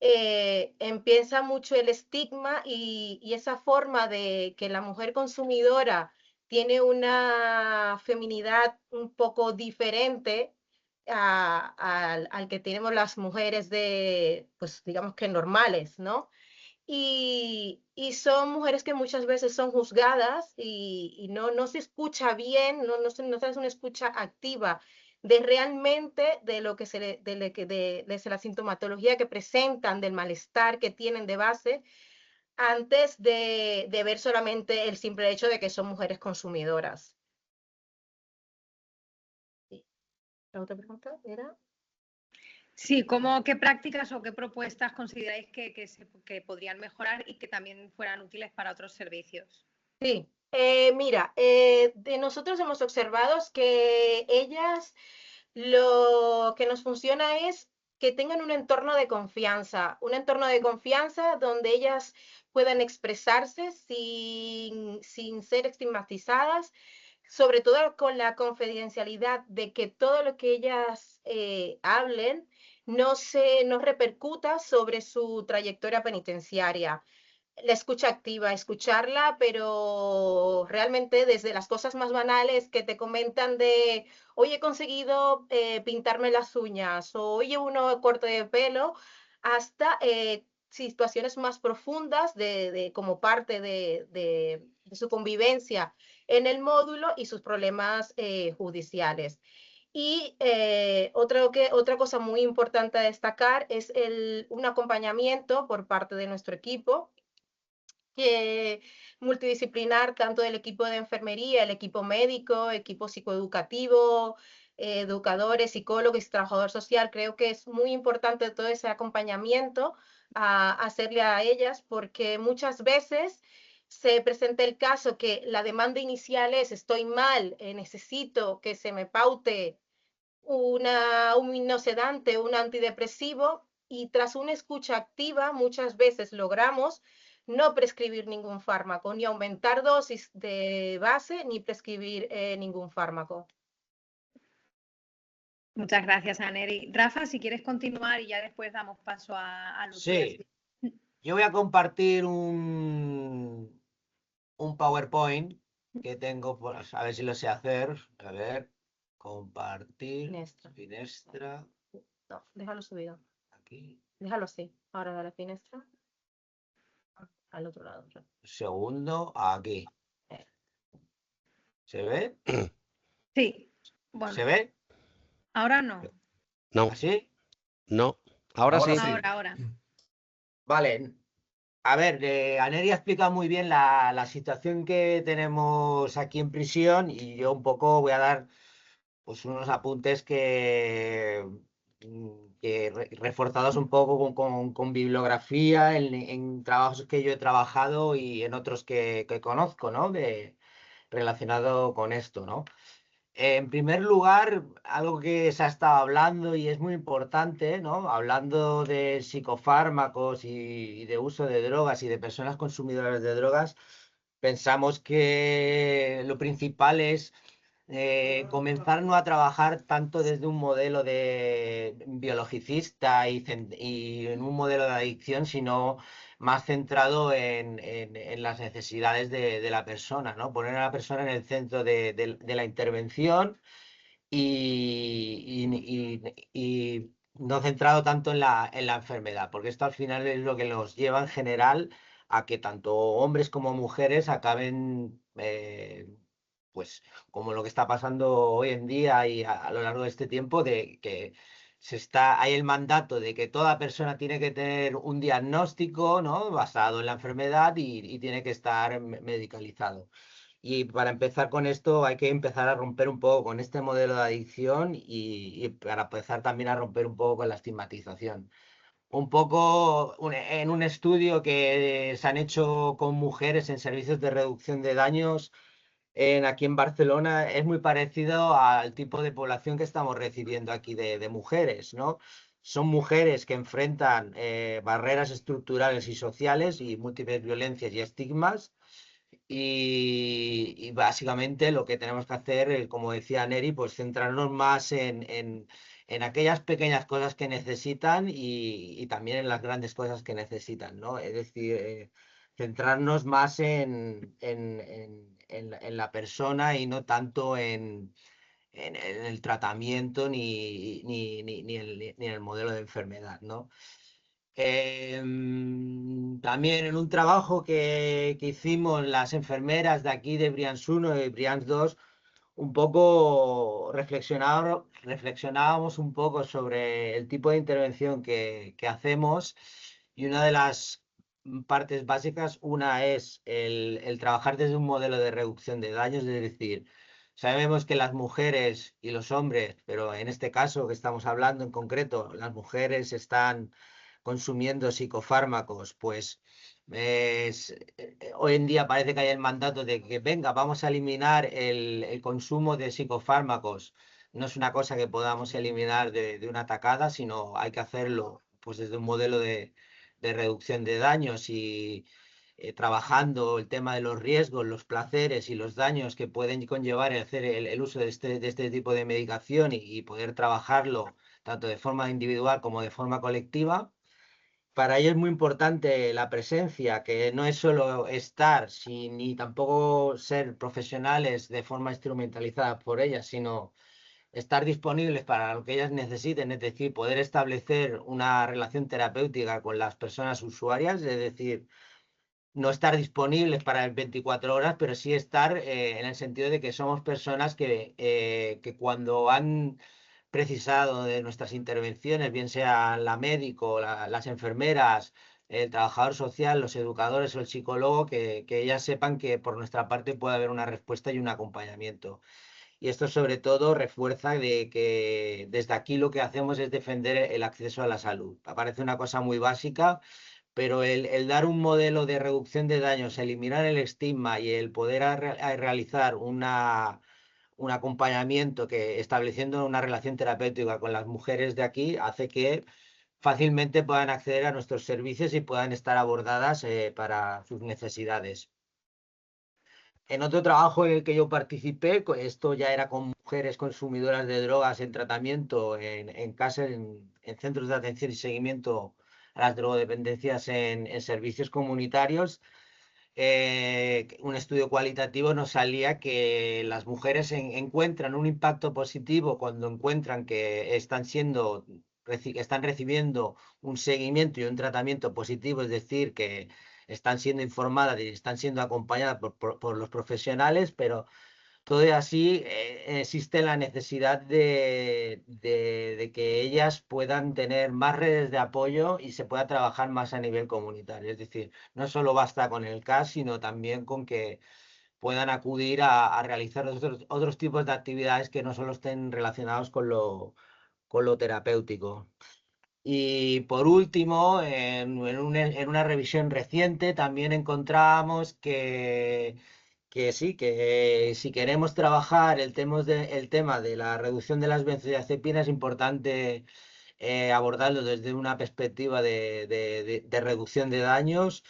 empieza mucho el estigma y esa forma de que la mujer consumidora tiene una feminidad un poco diferente al que tenemos las mujeres pues digamos que normales, ¿no? Y son mujeres que muchas veces son juzgadas y no se escucha bien, no se hace una escucha activa de realmente de lo que de la sintomatología que presentan, del malestar que tienen de base, antes de ver solamente el simple hecho de que son mujeres consumidoras. Sí. ¿La otra pregunta era? Sí, ¿qué prácticas o qué propuestas consideráis que podrían mejorar y que también fueran útiles para otros servicios? Sí, mira, de nosotros hemos observado que ellas lo que nos funciona es que tengan un entorno de confianza donde ellas puedan expresarse sin ser estigmatizadas, sobre todo con la confidencialidad de que todo lo que ellas hablen no repercuta sobre su trayectoria penitenciaria. La escucha activa, escucharla, pero realmente desde las cosas más banales que te comentan de, hoy he conseguido pintarme las uñas, o oye, uno corte de pelo, hasta situaciones más profundas como parte de su convivencia en el módulo y sus problemas judiciales. Y otra cosa muy importante a destacar es un acompañamiento por parte de nuestro equipo multidisciplinar, tanto del equipo de enfermería, el equipo médico, equipo psicoeducativo, educadores, psicólogos y trabajador social. Creo que es muy importante todo ese acompañamiento a hacerle a ellas, porque muchas veces se presenta el caso que la demanda inicial es: estoy mal, necesito que se me paute un hipnosedante, un antidepresivo, y tras una escucha activa muchas veces logramos no prescribir ningún fármaco, ni aumentar dosis de base, ni prescribir ningún fármaco. Muchas gracias, Aneri. Rafa, si quieres continuar y ya después damos paso a Lucía. Sí, yo voy a compartir un PowerPoint que tengo, a ver si lo sé hacer. A ver, compartir, finestra. No, déjalo subido. Aquí. Déjalo así. Ahora de la finestra al otro lado. Segundo, aquí. ¿Se ve? Sí. Bueno, ¿Se ve? ahora no. No, ¿Así? no. Ahora sí. Ahora. Vale. A ver, Aneri ha explicado muy bien la situación que tenemos aquí en prisión, y yo un poco voy a dar pues unos apuntes reforzados un poco con bibliografía en trabajos que yo he trabajado y en otros que conozco, ¿no? Relacionado con esto, ¿no? En primer lugar, algo que se ha estado hablando y es muy importante, ¿no? Hablando de psicofármacos y de uso de drogas y de personas consumidoras de drogas, pensamos que lo principal es comenzar no a trabajar tanto desde un modelo de biologicista y en un modelo de adicción, sino más centrado en las necesidades de la persona, ¿no? Poner a la persona en el centro de la intervención y no centrado tanto en la enfermedad, porque esto al final es lo que nos lleva en general a que tanto hombres como mujeres acaben, pues como lo que está pasando hoy en día y a lo largo de este tiempo, de que hay el mandato de que toda persona tiene que tener un diagnóstico, ¿no?, basado en la enfermedad y tiene que estar medicalizado. Y para empezar con esto hay que empezar a romper un poco con este modelo de adicción y para empezar también a romper un poco con la estigmatización. Un poco en un estudio que se han hecho con mujeres en servicios de reducción de daños aquí en Barcelona, es muy parecido al tipo de población que estamos recibiendo aquí de mujeres, ¿no? Son mujeres que enfrentan barreras estructurales y sociales y múltiples violencias y estigmas. Y básicamente lo que tenemos que hacer, como decía Neri, pues centrarnos más en aquellas pequeñas cosas que necesitan y también en las grandes cosas que necesitan, ¿no? Es decir, centrarnos más en la persona y no tanto en el tratamiento ni en el modelo de enfermedad, ¿no? También en un trabajo que hicimos las enfermeras de aquí de Brians 1 y Brians 2, un poco reflexionábamos un poco sobre el tipo de intervención que hacemos y una de las partes básicas, una es el trabajar desde un modelo de reducción de daños, es decir, sabemos que las mujeres y los hombres, pero en este caso que estamos hablando en concreto, las mujeres están consumiendo psicofármacos, pues hoy en día parece que hay el mandato de que venga, vamos a eliminar el consumo de psicofármacos. No es una cosa que podamos eliminar de una tacada, sino hay que hacerlo pues desde un modelo de reducción de daños y trabajando el tema de los riesgos, los placeres y los daños que pueden conllevar el hacer el uso de este tipo de medicación y poder trabajarlo tanto de forma individual como de forma colectiva. Para ello es muy importante la presencia, que no es solo estar, ni tampoco ser profesionales de forma instrumentalizada por ellas, sino estar disponibles para lo que ellas necesiten, es decir, poder establecer una relación terapéutica con las personas usuarias, es decir, no estar disponibles para 24 horas, pero sí estar en el sentido de que somos personas que cuando han precisado de nuestras intervenciones, bien sea la médico, las enfermeras, el trabajador social, los educadores o el psicólogo, que ellas sepan que por nuestra parte puede haber una respuesta y un acompañamiento. Y esto sobre todo refuerza de que desde aquí lo que hacemos es defender el acceso a la salud. Parece una cosa muy básica, pero el dar un modelo de reducción de daños, eliminar el estigma y el poder realizar un acompañamiento que estableciendo una relación terapéutica con las mujeres de aquí hace que fácilmente puedan acceder a nuestros servicios y puedan estar abordadas para sus necesidades. En otro trabajo en el que yo participé, esto ya era con mujeres consumidoras de drogas en tratamiento en casas, en centros de atención y seguimiento a las drogodependencias en servicios comunitarios. Un estudio cualitativo nos salía que las mujeres encuentran un impacto positivo cuando encuentran que están recibiendo un seguimiento y un tratamiento positivo, es decir, que están siendo informadas y están siendo acompañadas por los profesionales, pero todo y así existe la necesidad de que ellas puedan tener más redes de apoyo y se pueda trabajar más a nivel comunitario. Es decir, no solo basta con el CAS, sino también con que puedan acudir a realizar otros tipos de actividades que no solo estén relacionados con lo terapéutico. Y por último, en una revisión reciente también encontramos que sí, que si queremos trabajar el tema de la reducción de las benzodiazepinas es importante abordarlo desde una perspectiva de reducción de daños.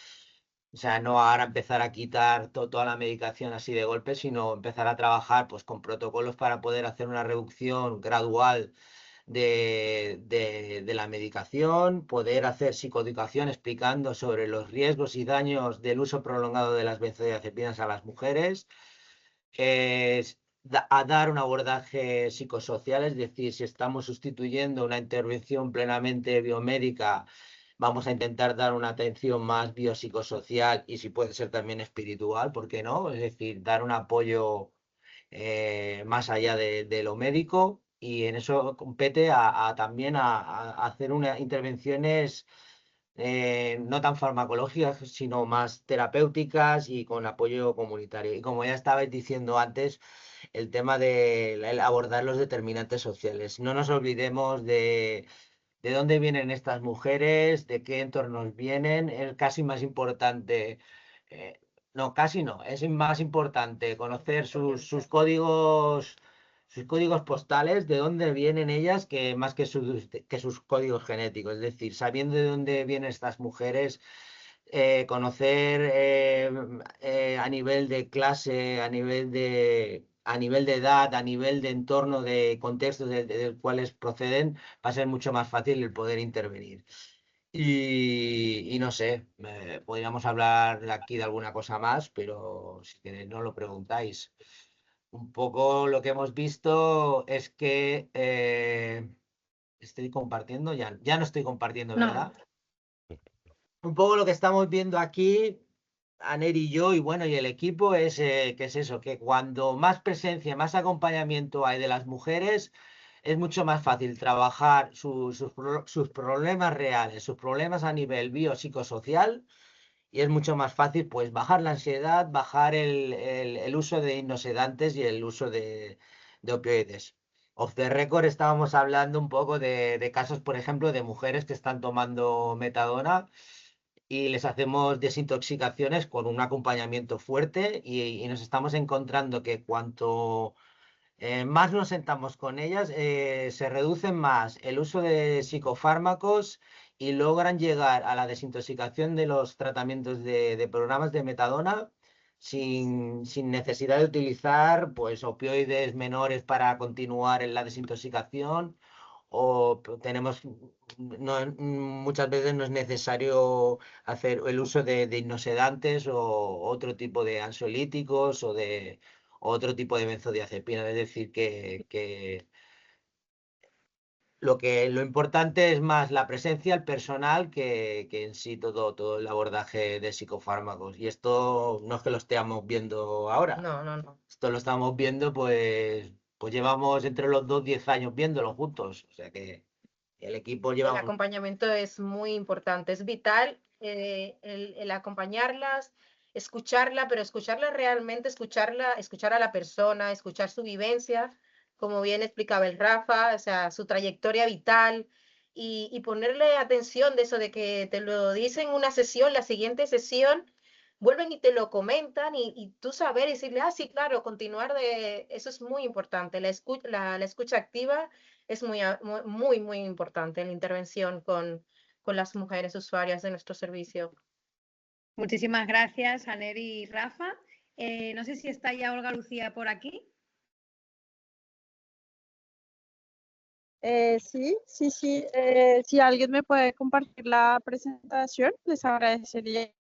O sea, no ahora empezar a quitar toda la medicación así de golpe, sino empezar a trabajar pues, con protocolos para poder hacer una reducción gradual de la medicación, poder hacer psicoeducación explicando sobre los riesgos y daños del uso prolongado de las benzodiazepinas a las mujeres, a dar un abordaje psicosocial, es decir, si estamos sustituyendo una intervención plenamente biomédica, vamos a intentar dar una atención más biopsicosocial y si puede ser también espiritual, ¿por qué no? Es decir, dar un apoyo más allá de lo médico. y en eso compete también a hacer intervenciones no tan farmacológicas, sino más terapéuticas y con apoyo comunitario. Y como ya estabais diciendo antes, el tema de abordar los determinantes sociales. No nos olvidemos de dónde vienen estas mujeres, de qué entornos vienen. Es casi más importante, no, casi no, es más importante conocer sus códigos postales, de dónde vienen ellas, que más que sus códigos genéticos. Es decir, sabiendo de dónde vienen estas mujeres, conocer a nivel de clase, a nivel de edad, a nivel de entorno, de contextos del cuales proceden, va a ser mucho más fácil el poder intervenir. Y no sé, podríamos hablar aquí de alguna cosa más, pero si queréis no lo preguntáis. Un poco lo que hemos visto es que estoy compartiendo, ya no estoy compartiendo, ¿verdad? Un poco lo que estamos viendo aquí, Aner y yo, y bueno, y el equipo, es que es eso, que cuando más presencia, más acompañamiento hay de las mujeres, es mucho más fácil trabajar sus problemas reales, sus problemas a nivel biopsicosocial, y es mucho más fácil pues bajar la ansiedad, bajar el uso de hipnosedantes y el uso de opioides. Off the record estábamos hablando un poco de casos, por ejemplo, de mujeres que están tomando metadona y les hacemos desintoxicaciones con un acompañamiento fuerte y nos estamos encontrando que cuanto más nos sentamos con ellas, se reduce más el uso de psicofármacos y logran llegar a la desintoxicación de los tratamientos de programas de metadona sin necesidad de utilizar pues, opioides menores para continuar en la desintoxicación o tenemos, muchas veces no es necesario hacer el uso de hipnosedantes o otro tipo de ansiolíticos o de otro tipo de benzodiazepina. Es decir, que lo importante es más la presencia, el personal, que en sí todo el abordaje de psicofármacos. Y esto no es que lo estemos viendo ahora. No. Esto lo estamos viendo, pues llevamos entre los 10 años viéndolo juntos. O sea que el equipo lleva... El acompañamiento es muy importante, es vital el acompañarlas, escucharla, pero escucharla realmente, escuchar a la persona, escuchar su vivencia, como bien explicaba el Rafa, o sea, su trayectoria vital y ponerle atención de eso, de que te lo dicen en una sesión, la siguiente sesión, vuelven y te lo comentan y tú saber y decirle, sí, claro, continuar eso es muy importante, la escucha activa es muy importante en la intervención con las mujeres usuarias de nuestro servicio. Muchísimas gracias, Aner y Rafa. No sé si está ya Olga Lucía por aquí. Sí. Si alguien me puede compartir la presentación, les agradecería.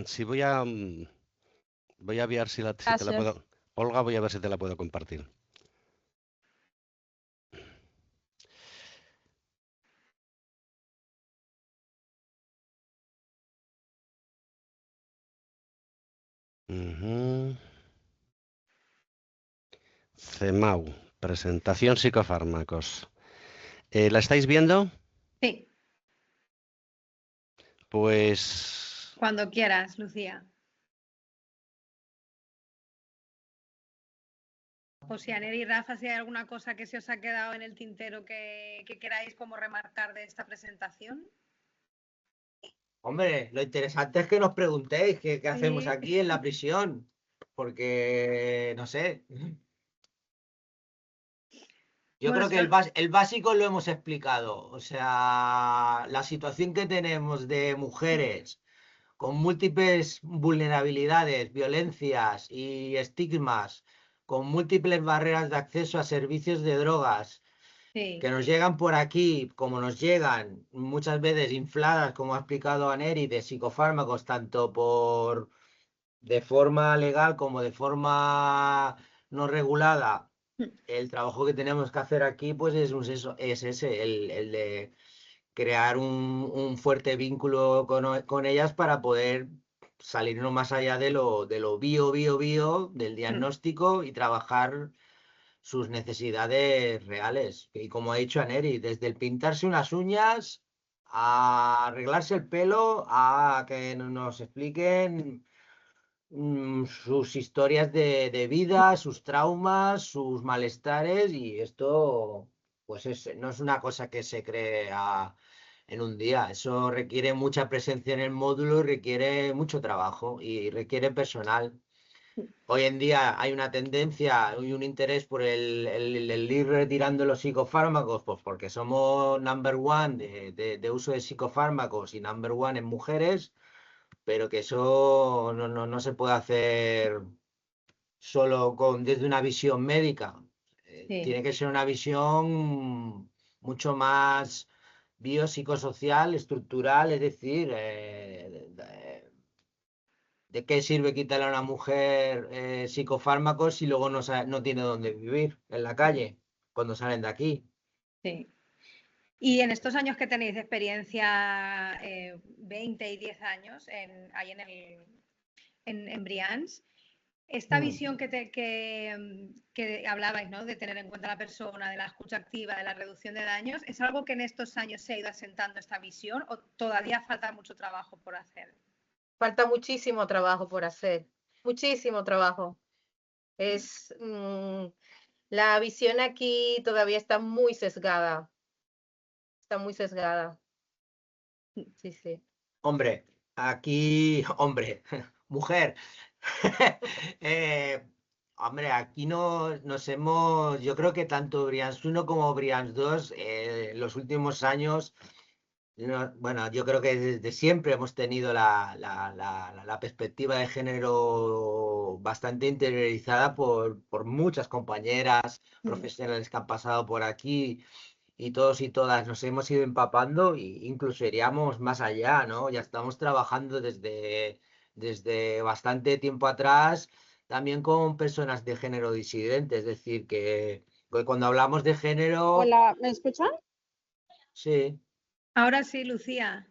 Sí, voy a ver si te la puedo... Olga, voy a ver si te la puedo compartir. CEMAU, presentación psicofármacos. ¿La estáis viendo? Sí. Pues... Cuando quieras, Lucía. O si Aner y Rafa, si hay alguna cosa que se os ha quedado en el tintero que queráis como remarcar de esta presentación. Hombre, lo interesante es que nos preguntéis qué hacemos aquí en la prisión, porque, no sé, yo creo que el básico lo hemos explicado, o sea, la situación que tenemos de mujeres con múltiples vulnerabilidades, violencias y estigmas, con múltiples barreras de acceso a servicios de drogas, que nos llegan por aquí, como nos llegan, muchas veces infladas, como ha explicado Aneri, de psicofármacos, tanto de forma legal como de forma no regulada. El trabajo que tenemos que hacer aquí, pues es ese, el de crear un fuerte vínculo con ellas para poder salirnos más allá de lo bio del diagnóstico y trabajar sus necesidades reales. Y como ha dicho Aneri, desde el pintarse unas uñas a arreglarse el pelo, a que nos expliquen sus historias de vida, sus traumas, sus malestares, y esto pues no es una cosa que se crea en un día. Eso requiere mucha presencia en el módulo y requiere mucho trabajo y requiere personal. Hoy en día hay una tendencia y un interés por el ir retirando los psicofármacos, pues porque somos number one de uso de psicofármacos y number one en mujeres, pero que eso no se puede hacer solo desde una visión médica. Sí. Tiene que ser una visión mucho más biopsicosocial, estructural, es decir, ¿de qué sirve quitarle a una mujer psicofármacos si luego no tiene dónde vivir en la calle cuando salen de aquí? Sí. Y en estos años que tenéis de experiencia, 20 y 10 años ahí en Brians, esta visión que hablabais, ¿no? De tener en cuenta a la persona, de la escucha activa, de la reducción de daños, ¿es algo que en estos años se ha ido asentando esta visión o todavía falta mucho trabajo por hacer? Falta muchísimo trabajo por hacer, muchísimo trabajo. La visión aquí todavía está muy sesgada. Está muy sesgada. Sí, sí. Hombre, aquí, hombre, mujer. Hombre, aquí yo creo que tanto Brians 1 como Brians 2, en los últimos años, bueno, yo creo que desde siempre hemos tenido la perspectiva de género bastante interiorizada por muchas compañeras profesionales que han pasado por aquí, y todos y todas nos hemos ido empapando, e incluso iríamos más allá, ¿no? Ya estamos trabajando desde bastante tiempo atrás también con personas de género disidente, es decir, que cuando hablamos de género... Hola, ¿me escuchan? Sí. Ahora sí, Lucía.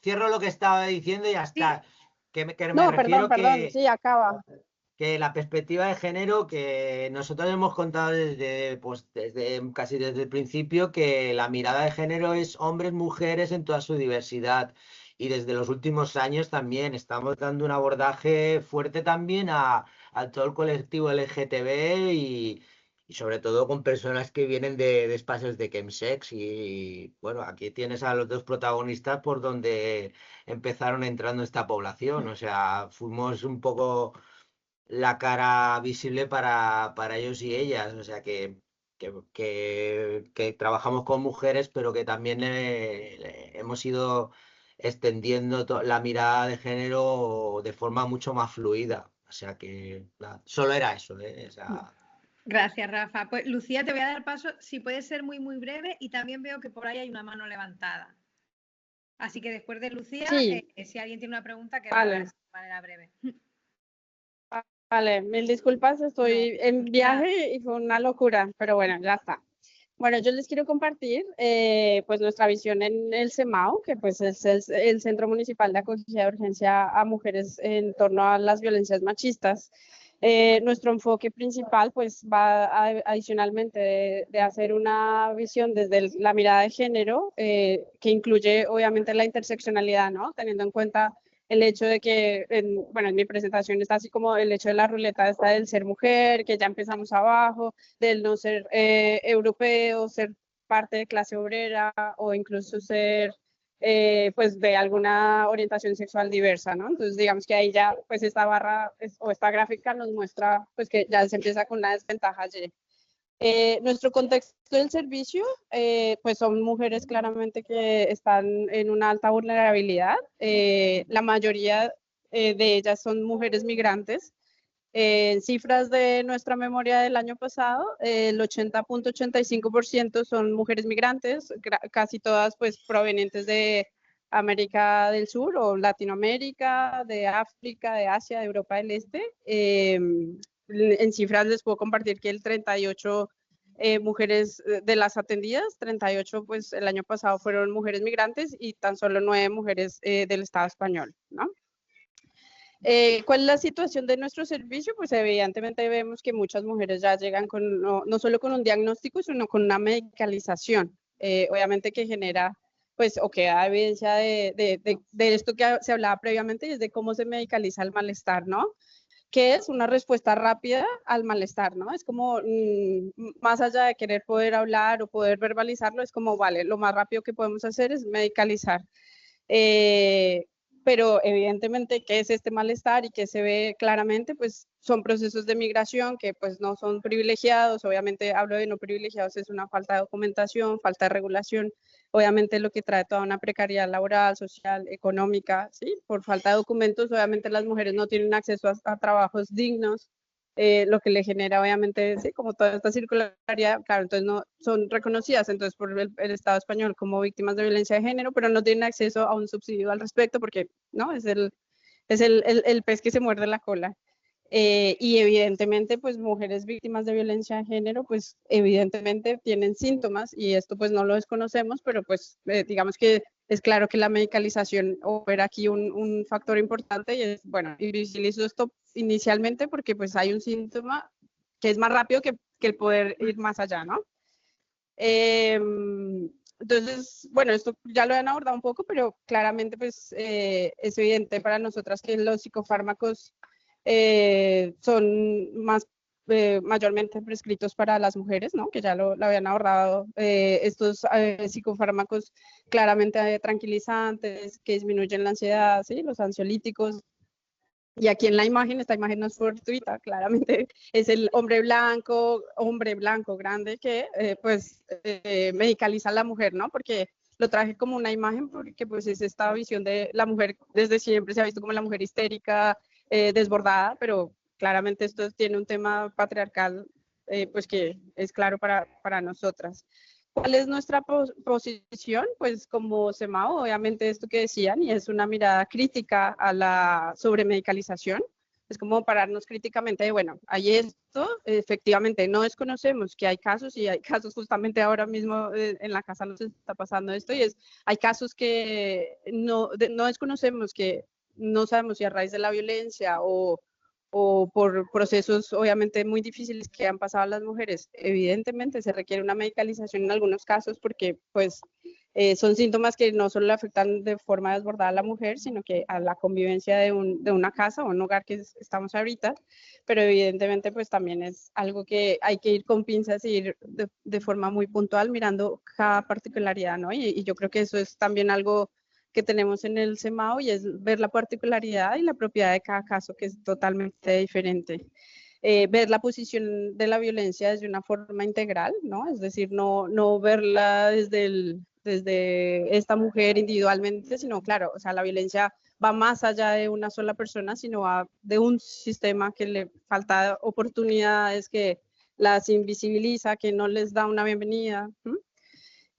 Cierro lo que estaba diciendo y ya está. Que me No, refiero perdón, sí, acaba. que la perspectiva de género que nosotros hemos contado casi desde el principio, que la mirada de género es hombres, mujeres en toda su diversidad. Y desde los últimos años también estamos dando un abordaje fuerte también a todo el colectivo LGTB y sobre todo con personas que vienen de espacios de chemsex. Y bueno, aquí tienes a los dos protagonistas por donde empezaron entrando esta población. O sea, fuimos un poco la cara visible para ellos y ellas. O sea que trabajamos con mujeres, pero que también hemos ido extendiendo la mirada de género de forma mucho más fluida. O sea que solo era eso, ¿eh? O sea, Gracias, Rafa. Pues Lucía, te voy a dar paso, si puede ser muy, muy breve, y también veo que por ahí hay una mano levantada. Así que después de Lucía, Sí. si alguien tiene una pregunta, que Vale. la haga de manera breve. Vale, mil disculpas, estoy en viaje y fue una locura, pero bueno, ya está. Bueno, yo les quiero compartir pues nuestra visión en el CEMAU, que pues es el Centro Municipal de Acogida de Urgencia a Mujeres en torno a las violencias machistas. Nuestro enfoque principal pues va adicionalmente de hacer una visión desde la mirada de género, que incluye obviamente la interseccionalidad, ¿no? Teniendo en cuenta el hecho de que, en mi presentación está así como el hecho de la ruleta esta del ser mujer, que ya empezamos abajo, del no ser europeo, ser parte de clase obrera o incluso ser pues de alguna orientación sexual diversa, ¿no? Entonces digamos que ahí ya pues esta barra o esta gráfica nos muestra pues que ya se empieza con una desventaja allí. Nuestro contexto del servicio, pues son mujeres claramente que están en una alta vulnerabilidad. La mayoría de ellas son mujeres migrantes. En cifras de nuestra memoria del año pasado, el 80.85% son mujeres migrantes, casi todas pues provenientes de América del Sur o Latinoamérica, de África, de Asia, de Europa del Este. En cifras les puedo compartir que el 38 mujeres de las atendidas, 38 pues el año pasado fueron mujeres migrantes y tan solo 9 mujeres del Estado español, ¿no? ¿Cuál es la situación de nuestro servicio? Pues evidentemente vemos que muchas mujeres ya llegan con, no solo con un diagnóstico, sino con una medicalización, obviamente que genera, pues, o que da evidencia de esto que se hablaba previamente, y es de cómo se medicaliza el malestar, ¿no? Que es una respuesta rápida al malestar, ¿no? Es como, más allá de querer poder hablar o poder verbalizarlo, es como, vale, lo más rápido que podemos hacer es medicalizar. Pero evidentemente, ¿qué es este malestar y qué se ve claramente? Pues son procesos de migración que pues no son privilegiados. Obviamente hablo de no privilegiados, es una falta de documentación, falta de regulación, obviamente lo que trae toda una precariedad laboral, social, económica, ¿sí? Por falta de documentos, obviamente las mujeres no tienen acceso a trabajos dignos, lo que le genera obviamente, sí, como toda esta circularidad, claro, entonces no son reconocidas entonces por el Estado español como víctimas de violencia de género, pero no tienen acceso a un subsidio al respecto porque, ¿no? Es el pez que se muerde la cola. Y evidentemente, pues mujeres víctimas de violencia de género, pues evidentemente tienen síntomas y esto pues no lo desconocemos, pero pues digamos que es claro que la medicalización opera aquí un factor importante y es, bueno, invisibilizo esto inicialmente porque pues hay un síntoma que es más rápido que el poder ir más allá, ¿no? Entonces, bueno, esto ya lo han abordado un poco, pero claramente pues es evidente para nosotras que los psicofármacos son más mayormente prescritos para las mujeres, ¿no? Que ya lo habían abordado. Estos psicofármacos claramente tranquilizantes que disminuyen la ansiedad, ¿sí? Los ansiolíticos. Y aquí en la imagen, esta imagen no es fortuita, claramente es el hombre blanco grande que pues medicaliza a la mujer, ¿no? Porque lo traje como una imagen porque pues es esta visión de la mujer, desde siempre se ha visto como la mujer histérica, desbordada, pero claramente esto tiene un tema patriarcal pues que es claro para nosotras. ¿Cuál es nuestra posición? Pues como CEMAO, obviamente esto que decían, y es una mirada crítica a la sobremedicalización, es como pararnos críticamente de, bueno, hay esto, efectivamente no desconocemos que hay casos, y hay casos justamente ahora mismo en la casa nos está pasando esto, y hay casos que no desconocemos, que no sabemos si a raíz de la violencia o por procesos obviamente muy difíciles que han pasado las mujeres. Evidentemente se requiere una medicalización en algunos casos porque pues son síntomas que no solo le afectan de forma desbordada a la mujer, sino que a la convivencia de una casa o un hogar que estamos ahorita, pero evidentemente pues también es algo que hay que ir con pinzas y ir de forma muy puntual mirando cada particularidad, ¿no? Y yo creo que eso es también algo que tenemos en el CEMAO y es ver la particularidad y la propiedad de cada caso, que es totalmente diferente. Ver la posición de la violencia desde una forma integral, ¿no? Es decir, no verla desde esta mujer individualmente, sino claro, o sea, la violencia va más allá de una sola persona, sino va de un sistema que le falta oportunidades, que las invisibiliza, que no les da una bienvenida.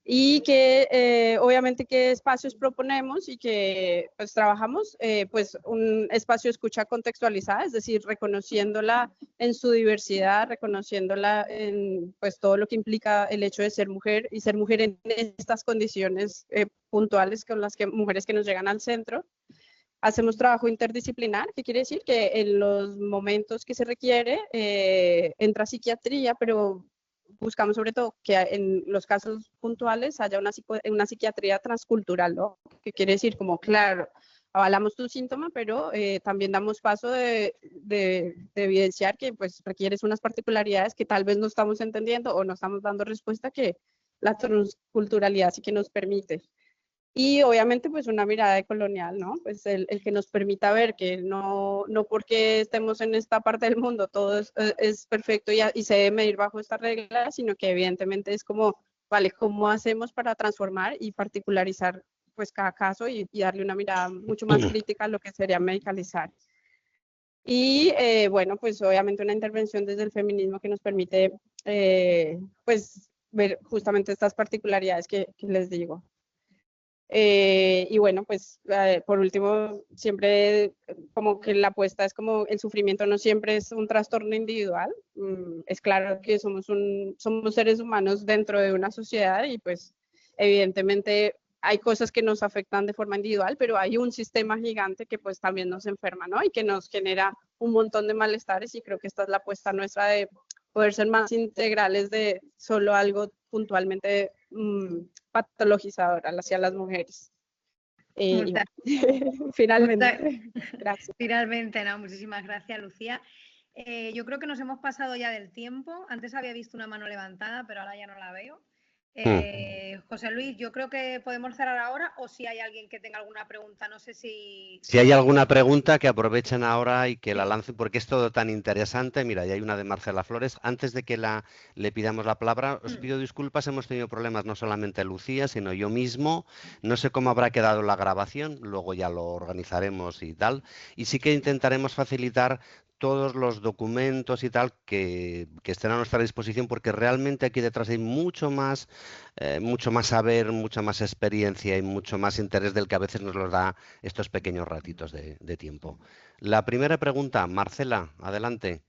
Y que obviamente qué espacios proponemos y que pues trabajamos, pues un espacio de escucha contextualizada, es decir, reconociéndola en su diversidad, reconociéndola en pues todo lo que implica el hecho de ser mujer y ser mujer en estas condiciones puntuales con las que mujeres que nos llegan al centro. Hacemos trabajo interdisciplinar, que quiere decir que en los momentos que se requiere entra psiquiatría, pero buscamos sobre todo que en los casos puntuales haya una psiquiatría transcultural, ¿no? Que quiere decir como, claro, avalamos tu síntoma, pero también damos paso de evidenciar que pues requieres unas particularidades que tal vez no estamos entendiendo o no estamos dando respuesta que la transculturalidad sí que nos permite. Y obviamente pues una mirada decolonial, ¿no? Pues el que nos permita ver que no porque estemos en esta parte del mundo todo es perfecto y se debe medir bajo esta regla, sino que evidentemente es como, vale, ¿cómo hacemos para transformar y particularizar pues cada caso y darle una mirada mucho más crítica a lo que sería medicalizar? Y bueno, pues obviamente una intervención desde el feminismo que nos permite pues ver justamente estas particularidades que les digo. Y bueno, pues por último, siempre como que la apuesta es como el sufrimiento no siempre es un trastorno individual. Es claro que somos seres humanos dentro de una sociedad y pues evidentemente hay cosas que nos afectan de forma individual, pero hay un sistema gigante que pues también nos enferma, ¿no? Y que nos genera un montón de malestares, y creo que esta es la apuesta nuestra de poder ser más integrales de solo algo puntualmente patologizador hacia las mujeres. Y bueno, finalmente, gracias. Finalmente, no, muchísimas gracias, Lucía. Yo creo que nos hemos pasado ya del tiempo. Antes había visto una mano levantada, pero ahora ya no la veo. José Luis, yo creo que podemos cerrar ahora, o si hay alguien que tenga alguna pregunta, no sé si... Si hay alguna pregunta, que aprovechen ahora y que la lancen, porque es todo tan interesante. Mira, ya hay una de Marcela Flores. Antes de que le pidamos la palabra, os pido disculpas, hemos tenido problemas no solamente Lucía, sino yo mismo. No sé cómo habrá quedado la grabación, luego ya lo organizaremos y tal. Y sí que intentaremos facilitar todos los documentos y tal que estén a nuestra disposición, porque realmente aquí detrás hay mucho más saber, mucha más experiencia y mucho más interés del que a veces nos los da estos pequeños ratitos de tiempo. La primera pregunta, Marcela, adelante.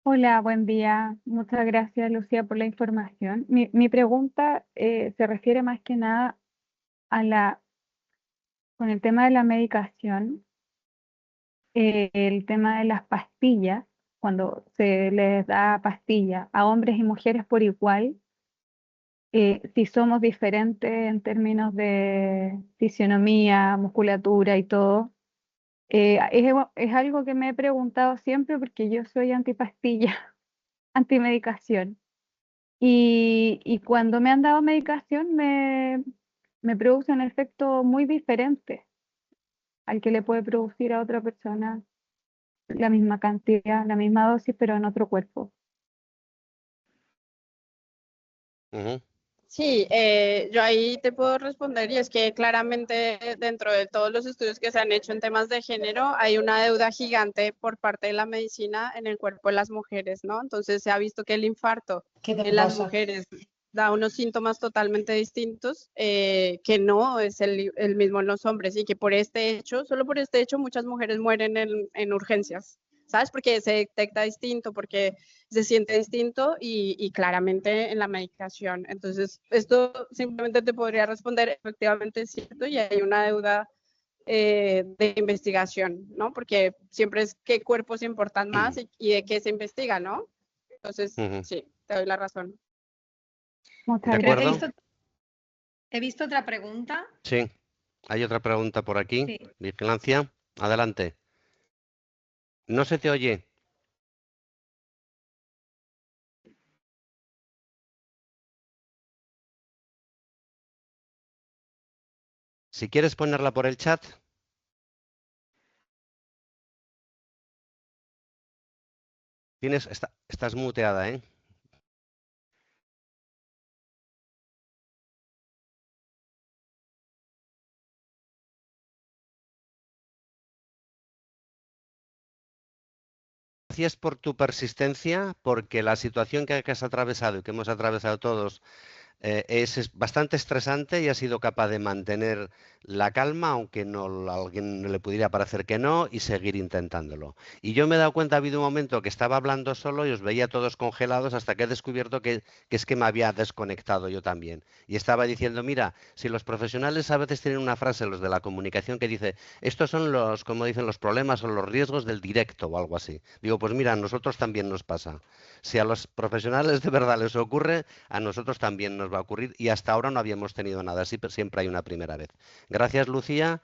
Hola, buen día. Muchas gracias, Lucía, por la información. Mi pregunta se refiere más que nada con el tema de la medicación, el tema de las pastillas, cuando se les da pastilla a hombres y mujeres por igual, si somos diferentes en términos de fisionomía, musculatura y todo. Es algo que me he preguntado siempre porque yo soy antipastilla, antimedicación. Y cuando me han dado medicación me produce un efecto muy diferente al que le puede producir a otra persona la misma cantidad, la misma dosis, pero en otro cuerpo. Sí, yo ahí te puedo responder, y es que claramente dentro de todos los estudios que se han hecho en temas de género hay una deuda gigante por parte de la medicina en el cuerpo de las mujeres, ¿no? Entonces se ha visto que el infarto en las mujeres da unos síntomas totalmente distintos, que no es el mismo en los hombres, y que por este hecho, solo por este hecho, muchas mujeres mueren en urgencias, ¿sabes? Porque se detecta distinto, porque se siente distinto y claramente en la medicación. Entonces, esto simplemente te podría responder, efectivamente es cierto, y hay una deuda de investigación, ¿no? Porque siempre es qué cuerpos importan más y de qué se investiga, ¿no? Entonces, sí, te doy la razón. Muchas gracias. He visto otra pregunta. Sí, hay otra pregunta por aquí. Sí. Vigilancia, adelante. No se te oye. Si quieres ponerla por el chat. Estás muteada, ¿eh? Gracias por tu persistencia, porque la situación que has atravesado y que hemos atravesado todos es bastante estresante, y has sido capaz de mantener la calma, aunque a alguien le pudiera parecer que no, y seguir intentándolo. Y yo me he dado cuenta, ha habido un momento que estaba hablando solo y os veía todos congelados, hasta que he descubierto que es que me había desconectado yo también. Y estaba diciendo, mira, si los profesionales a veces tienen una frase, los de la comunicación, que dice, estos son los, como dicen, los problemas o los riesgos del directo o algo así. Digo, pues mira, a nosotros también nos pasa. Si a los profesionales de verdad les ocurre, a nosotros también nos va a ocurrir, y hasta ahora no habíamos tenido nada así, pero siempre hay una primera vez. Gracias, Lucía.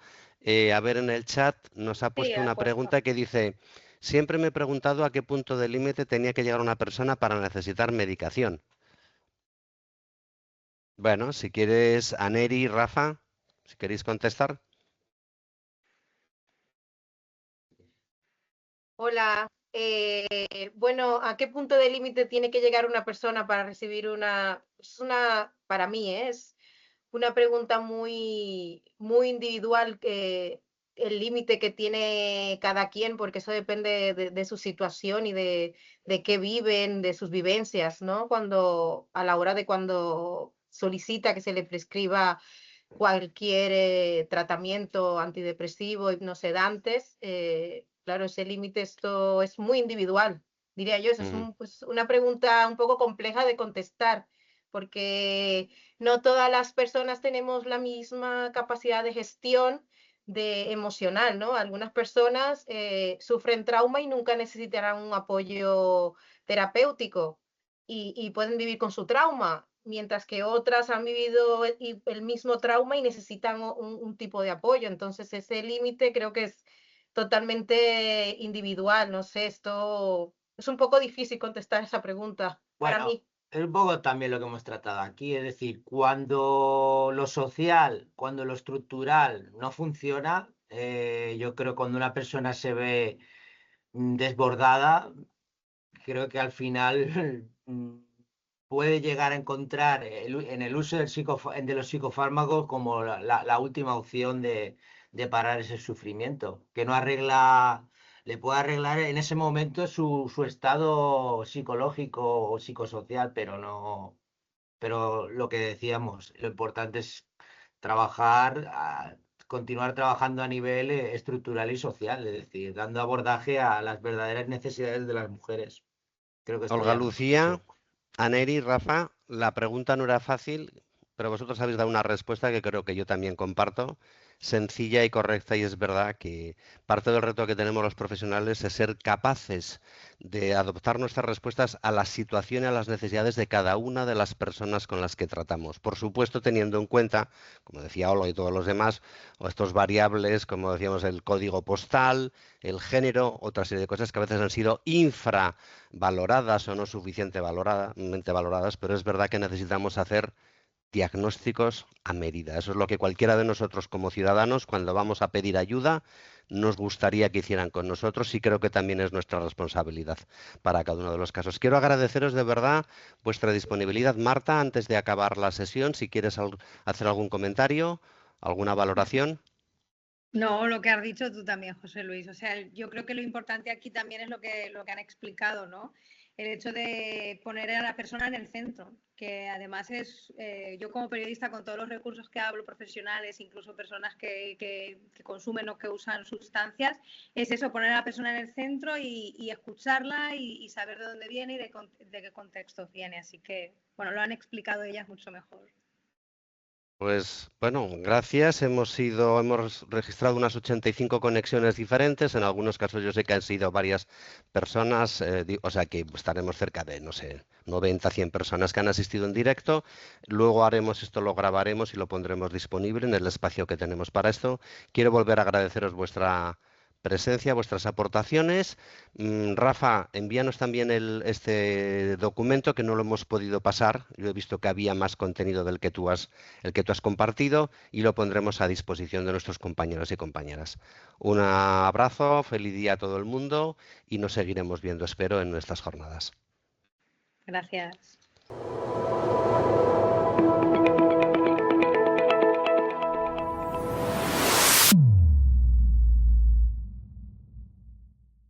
A ver, en el chat nos ha puesto una pregunta que dice, siempre me he preguntado a qué punto de límite tenía que llegar una persona para necesitar medicación. Bueno, si quieres, Aneri, Rafa, si queréis contestar. Hola. Bueno, ¿a qué punto de límite tiene que llegar una persona para recibir para mí, es una pregunta muy, muy individual, el límite que tiene cada quien, porque eso depende de su situación y de qué viven, de sus vivencias, ¿no? A la hora de cuando solicita que se le prescriba cualquier tratamiento antidepresivo, hipnosedantes, claro, ese límite, esto es muy individual, diría yo. Eso es una pregunta un poco compleja de contestar, porque no todas las personas tenemos la misma capacidad de gestión emocional, ¿no? Algunas personas sufren trauma y nunca necesitarán un apoyo terapéutico y pueden vivir con su trauma, mientras que otras han vivido el mismo trauma y necesitan un tipo de apoyo. Entonces ese límite creo que es totalmente individual. No sé, esto es un poco difícil contestar esa pregunta para Bueno, mí. es un poco también lo que hemos tratado aquí, es decir, cuando lo social, cuando lo estructural no funciona, yo creo que cuando una persona se ve desbordada, creo que al final puede llegar a encontrar en el uso de los psicofármacos como la última opción de parar ese sufrimiento, que no arregla, le puede arreglar en ese momento su estado psicológico o psicosocial, pero no, pero lo que decíamos, lo importante es continuar trabajando a nivel estructural y social, es decir, dando abordaje a las verdaderas necesidades de las mujeres. Creo que Olga estaría Lucía, perfecto. Aneri, Rafa, la pregunta no era fácil, pero vosotros habéis dado una respuesta que creo que yo también comparto, sencilla y correcta, y es verdad que parte del reto que tenemos los profesionales es ser capaces de adoptar nuestras respuestas a la situación y a las necesidades de cada una de las personas con las que tratamos. Por supuesto, teniendo en cuenta, como decía Olga y todos los demás, o estos variables, como decíamos, el código postal, el género, otra serie de cosas que a veces han sido infravaloradas o no suficientemente valoradas, pero es verdad que necesitamos hacer diagnósticos a medida. Eso es lo que cualquiera de nosotros como ciudadanos, cuando vamos a pedir ayuda, nos gustaría que hicieran con nosotros, y creo que también es nuestra responsabilidad para cada uno de los casos. Quiero agradeceros de verdad vuestra disponibilidad. Marta, antes de acabar la sesión, si quieres hacer algún comentario, alguna valoración. No, lo que has dicho tú también, José Luis. O sea, yo creo que lo importante aquí también es lo que han explicado, ¿no? El hecho de poner a la persona en el centro, que además es, yo como periodista, con todos los recursos que hablo, profesionales, incluso personas que consumen o que usan sustancias, es eso, poner a la persona en el centro y escucharla y saber de dónde viene y de qué contexto viene. Así que, bueno, lo han explicado ellas mucho mejor. Pues bueno, gracias. Hemos registrado unas 85 conexiones diferentes. En algunos casos yo sé que han sido varias personas, o sea que estaremos cerca de, no sé, 90, 100 personas que han asistido en directo. Luego haremos esto, lo grabaremos y lo pondremos disponible en el espacio que tenemos para esto. Quiero volver a agradeceros vuestra presencia, vuestras aportaciones. Rafa, envíanos también este documento, que no lo hemos podido pasar. Yo he visto que había más contenido del que tú has compartido, y lo pondremos a disposición de nuestros compañeros y compañeras. Un abrazo, feliz día a todo el mundo, y nos seguiremos viendo, espero, en nuestras jornadas. Gracias.